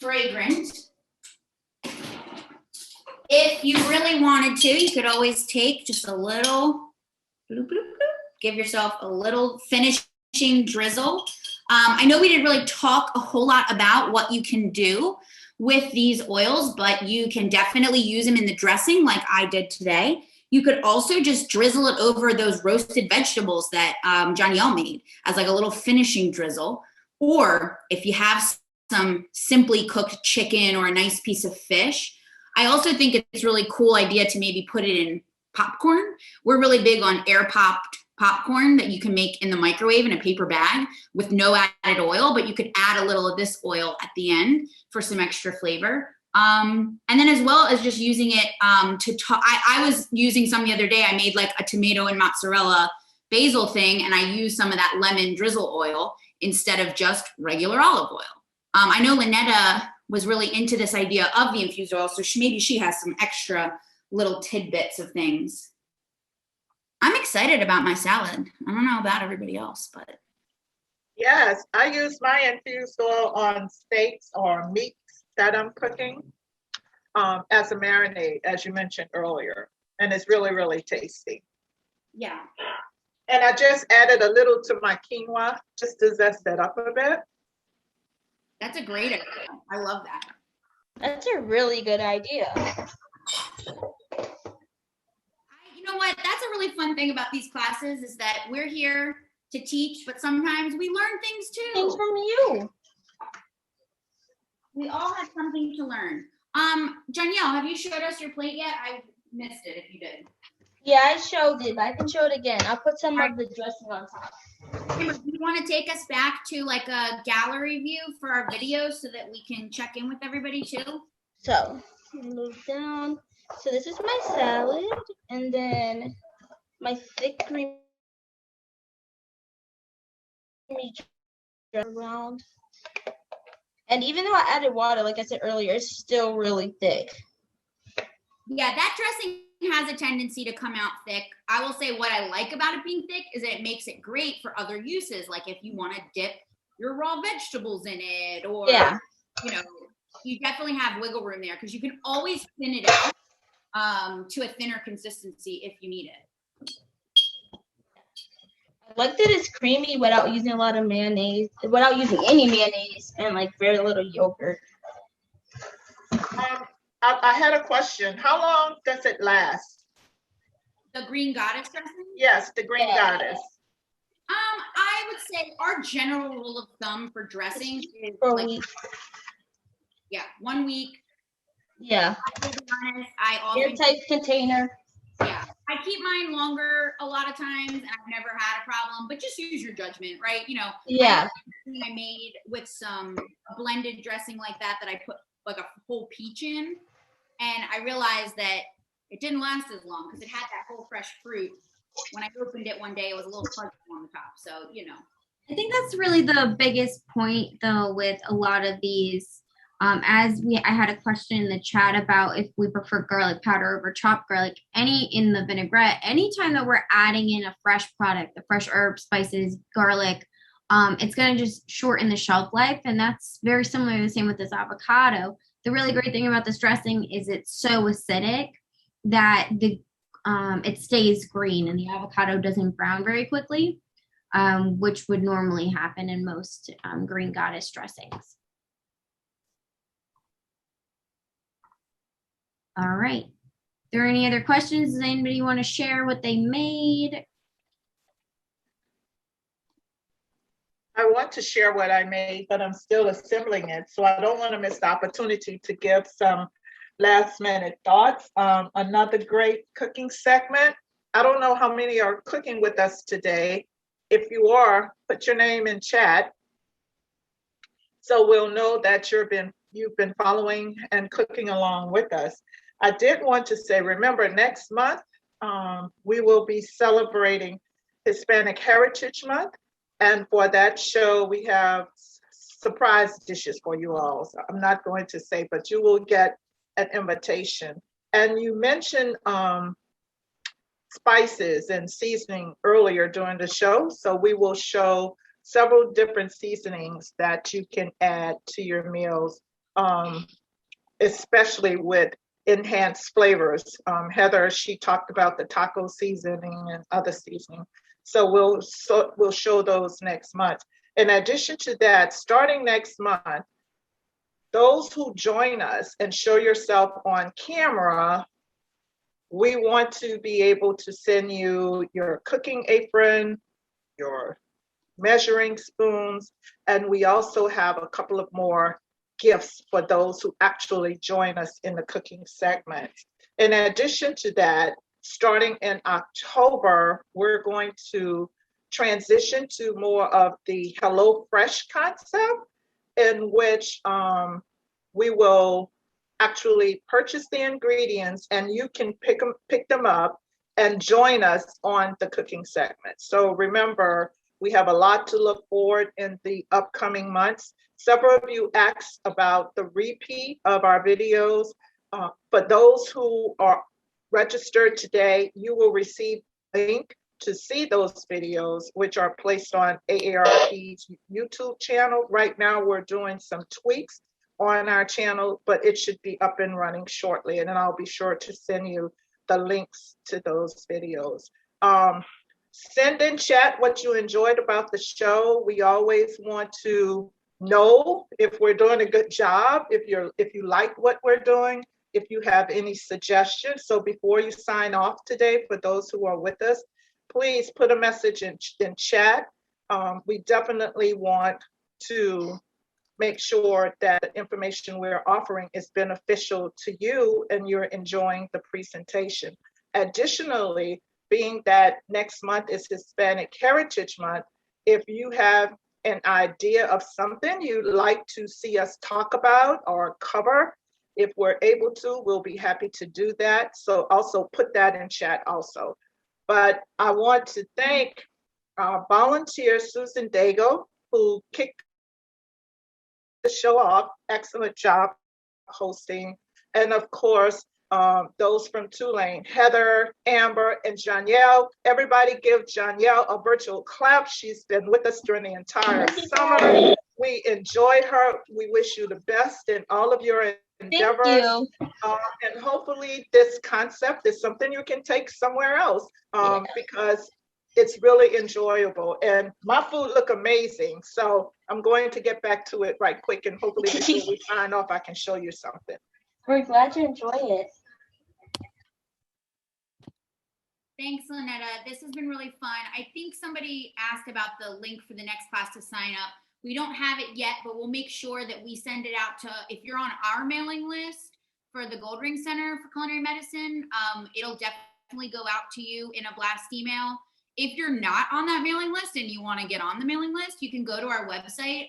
fragrant. If you really wanted to, you could always take just a little, bloop, bloop, bloop, give yourself a little finishing drizzle. I know we didn't really talk a whole lot about what you can do with these oils, but you can definitely use them in the dressing like I did today. You could also just drizzle it over those roasted vegetables that Danielle made as like a little finishing drizzle. Or if you have some simply cooked chicken or a nice piece of fish, I also think it's a really cool idea to maybe put it in popcorn. We're really big on air popped popcorn that you can make in the microwave in a paper bag with no added oil, but you could add a little of this oil at the end for some extra flavor. And then as well as just using it I was using some the other day. I made like a tomato and mozzarella basil thing, and I used some of that lemon drizzle oil instead of just regular olive oil. I know Lynetta was really into this idea of the infused oil, so maybe she has some extra little tidbits of things. I'm excited about my salad. I don't know about everybody else, but. Yes, I use my infused oil on steaks or meats that I'm cooking as a marinade, as you mentioned earlier. And it's really, really tasty. Yeah. And I just added a little to my quinoa just to zest it up a bit. That's a great idea. I love that. That's a really good idea. You know what? That's a really fun thing about these classes is that we're here to teach, but sometimes we learn things too. Things from you. We all have something to learn. Danielle, have you showed us your plate yet? I missed it if you did. Yeah, I showed it, but I can show it again. I'll put some of the dressing on top. Amber, do you want to take us back to like a gallery view for our videos so that we can check in with everybody too? So, move down. So this is my salad, and then my thick creamy around. And even though I added water, like I said earlier, it's still really thick. Yeah, that dressing has a tendency to come out thick. I will say what I like about it being thick is that it makes it great for other uses. Like if you want to dip your raw vegetables in it, or, you know, you definitely have wiggle room there because you can always thin it out to a thinner consistency if you need it. I like that it's creamy without using a lot of mayonnaise, without using any mayonnaise, and like very little yogurt. I had a question. How long does it last? The green goddess dressing? Yes, the green goddess. I would say our general rule of thumb for dressing is For a like, week. yeah, 1 week. Yeah. To be honest, I often, Airtight container. yeah, I keep mine longer a lot of times, and I've never had a problem. But just use your judgment, right? You know. Yeah. I made with some blended dressing like that I put like a whole peach in, and I realized that it didn't last as long because it had that whole fresh fruit. When I opened it one day, it was a little fuzzy on the top. So, you know. I think that's really the biggest point, though, with a lot of these. I had a question in the chat about if we prefer garlic powder over chopped garlic. In the vinaigrette, anytime that we're adding in a fresh product, the fresh herbs, spices, garlic, it's going to just shorten the shelf life, and that's very similar to the same with this avocado. The really great thing about this dressing is it's so acidic that it stays green and the avocado doesn't brown very quickly, which would normally happen in most green goddess dressings. All right. Are there any other questions? Does anybody want to share what they made? I want to share what I made, but I'm still assembling it. So I don't want to miss the opportunity to give some last minute thoughts. Another great cooking segment. I don't know how many are cooking with us today. If you are, put your name in chat, so we'll know that you've been following and cooking along with us. I did want to say, remember, next month we will be celebrating Hispanic Heritage Month, and for that show we have surprise dishes for you all. So I'm not going to say, but you will get an invitation. And you mentioned spices and seasoning earlier during the show, so we will show several different seasonings that you can add to your meals, especially with enhanced flavors. Heather, she talked about the taco seasoning and other seasoning. So we'll show those next month. In addition to that, starting next month, those who join us and show yourself on camera, we want to be able to send you your cooking apron, your measuring spoons, and we also have a couple of more gifts for those who actually join us in the cooking segment. In addition to that, starting in October, we're going to transition to more of the Hello Fresh concept, in which we will actually purchase the ingredients and you can pick them up and join us on the cooking segment. So remember, we have a lot to look forward in the upcoming months. Several of you asked about the repeat of our videos. For those who are registered today, you will receive a link to see those videos, which are placed on AARP's YouTube channel. Right now, we're doing some tweaks on our channel, but it should be up and running shortly. And then I'll be sure to send you the links to those videos. Send in chat what you enjoyed about the show. We always want to know if we're doing a good job, if you like what we're doing, if you have any suggestions. So before you sign off today, for those who are with us, please put a message in chat. We definitely want to make sure that the information we're offering is beneficial to you and you're enjoying the presentation. Additionally, being that next month is Hispanic Heritage Month, if you have an idea of something you'd like to see us talk about or cover, if we're able to, we'll be happy to do that. So also put that in chat also. But I want to thank our volunteer, Susan Daigle, who kicked the show off. Excellent job hosting. And of course, those from Tulane, Heather, Amber, and Janielle. Everybody give Janielle a virtual clap. She's been with us during the entire summer. We enjoyed her. We wish you the best in all of your endeavors. Thank you. And hopefully this concept is something you can take somewhere else because it's really enjoyable. And my food look amazing. So I'm going to get back to it right quick, and hopefully before we sign off, I can show you something. We're glad you enjoy it. Thanks, Lynetta. This has been really fun. I think somebody asked about the link for the next class to sign up. We don't have it yet, but we'll make sure that we send it out to, if you're on our mailing list for the Goldring Center for Culinary Medicine, it'll definitely go out to you in a blast email. If you're not on that mailing list and you want to get on the mailing list, you can go to our website.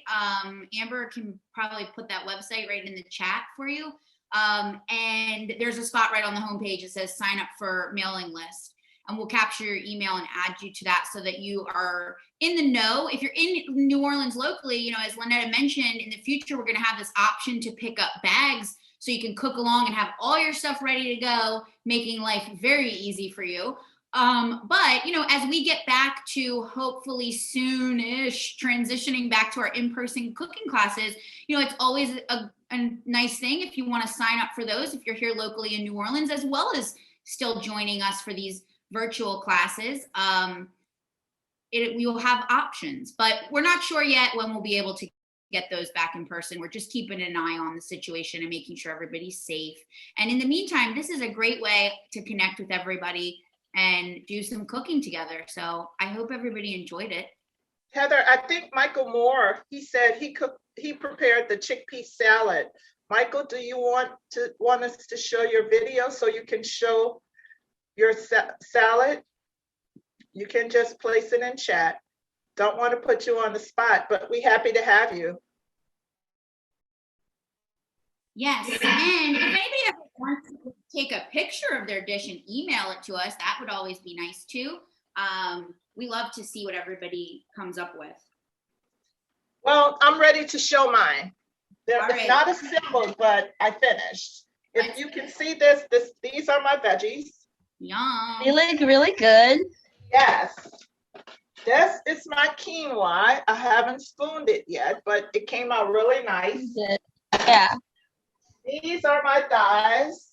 Amber can probably put that website right in the chat for you. And there's a spot right on the homepage that says sign up for mailing list. And we'll capture your email and add you to that so that you are in the know. If you're in New Orleans locally, you know, as Lynetta mentioned, in the future, we're going to have this option to pick up bags so you can cook along and have all your stuff ready to go, making life very easy for you. But, you know, as we get back to hopefully soon-ish transitioning back to our in-person cooking classes, you know, it's always a nice thing if you want to sign up for those, if you're here locally in New Orleans, as well as still joining us for these virtual classes. We will have options, but we're not sure yet when we'll be able to get those back in person. We're just keeping an eye on the situation and making sure everybody's safe. And in the meantime, this is a great way to connect with everybody and do some cooking together. So I hope everybody enjoyed it. Heather, I think Michael Moore, he said he prepared the chickpea salad. Michael, do you want us to show your video so you can show your salad? You can just place it in chat. Don't want to put you on the spot, but we're happy to have you. Yes, and if anybody ever wants to take a picture of their dish and email it to us, that would always be nice too. We love to see what everybody comes up with. Well, I'm ready to show mine. It's right. not assembled, but I finished. If you can see these are my veggies. Yum. They look really good. Yes. This is my quinoa. I haven't spooned it yet, but it came out really nice. Yeah. These are my thighs.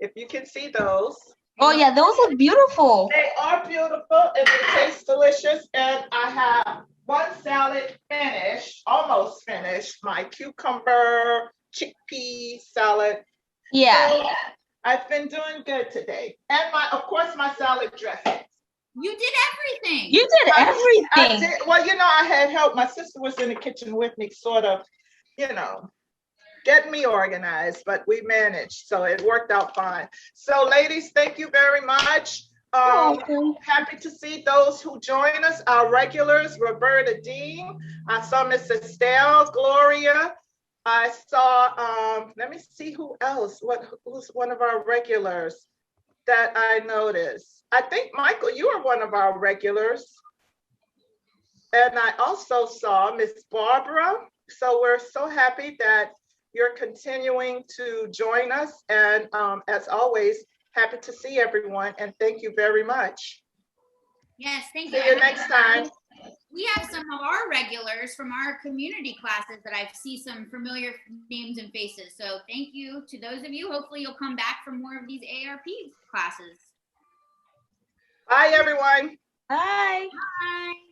If you can see those. Oh yeah, those look beautiful. They are beautiful and they taste delicious. And I have one salad finished, almost finished. My cucumber, chickpea salad. Yeah. So I've been doing good today. And of course, my salad dressing. You did everything. You did everything. I did. Well, you know, I had help. My sister was in the kitchen with me, sort of, you know, getting me organized, but we managed. So it worked out fine. So ladies, thank you very much. Happy to see those who join us, our regulars, Roberta Dean. I saw Miss Estelle, Gloria. I saw, let me see who else, who's one of our regulars that I noticed. I think, Michael, you are one of our regulars. And I also saw Miss Barbara. So we're so happy that you're continuing to join us. And as always, happy to see everyone. And thank you very much. Yes, thank See you. you next time. We have some of our regulars from our community classes that I see some familiar names and faces. So thank you to those of you. Hopefully you'll come back for more of these AARP classes. Bye, everyone. Bye. Bye.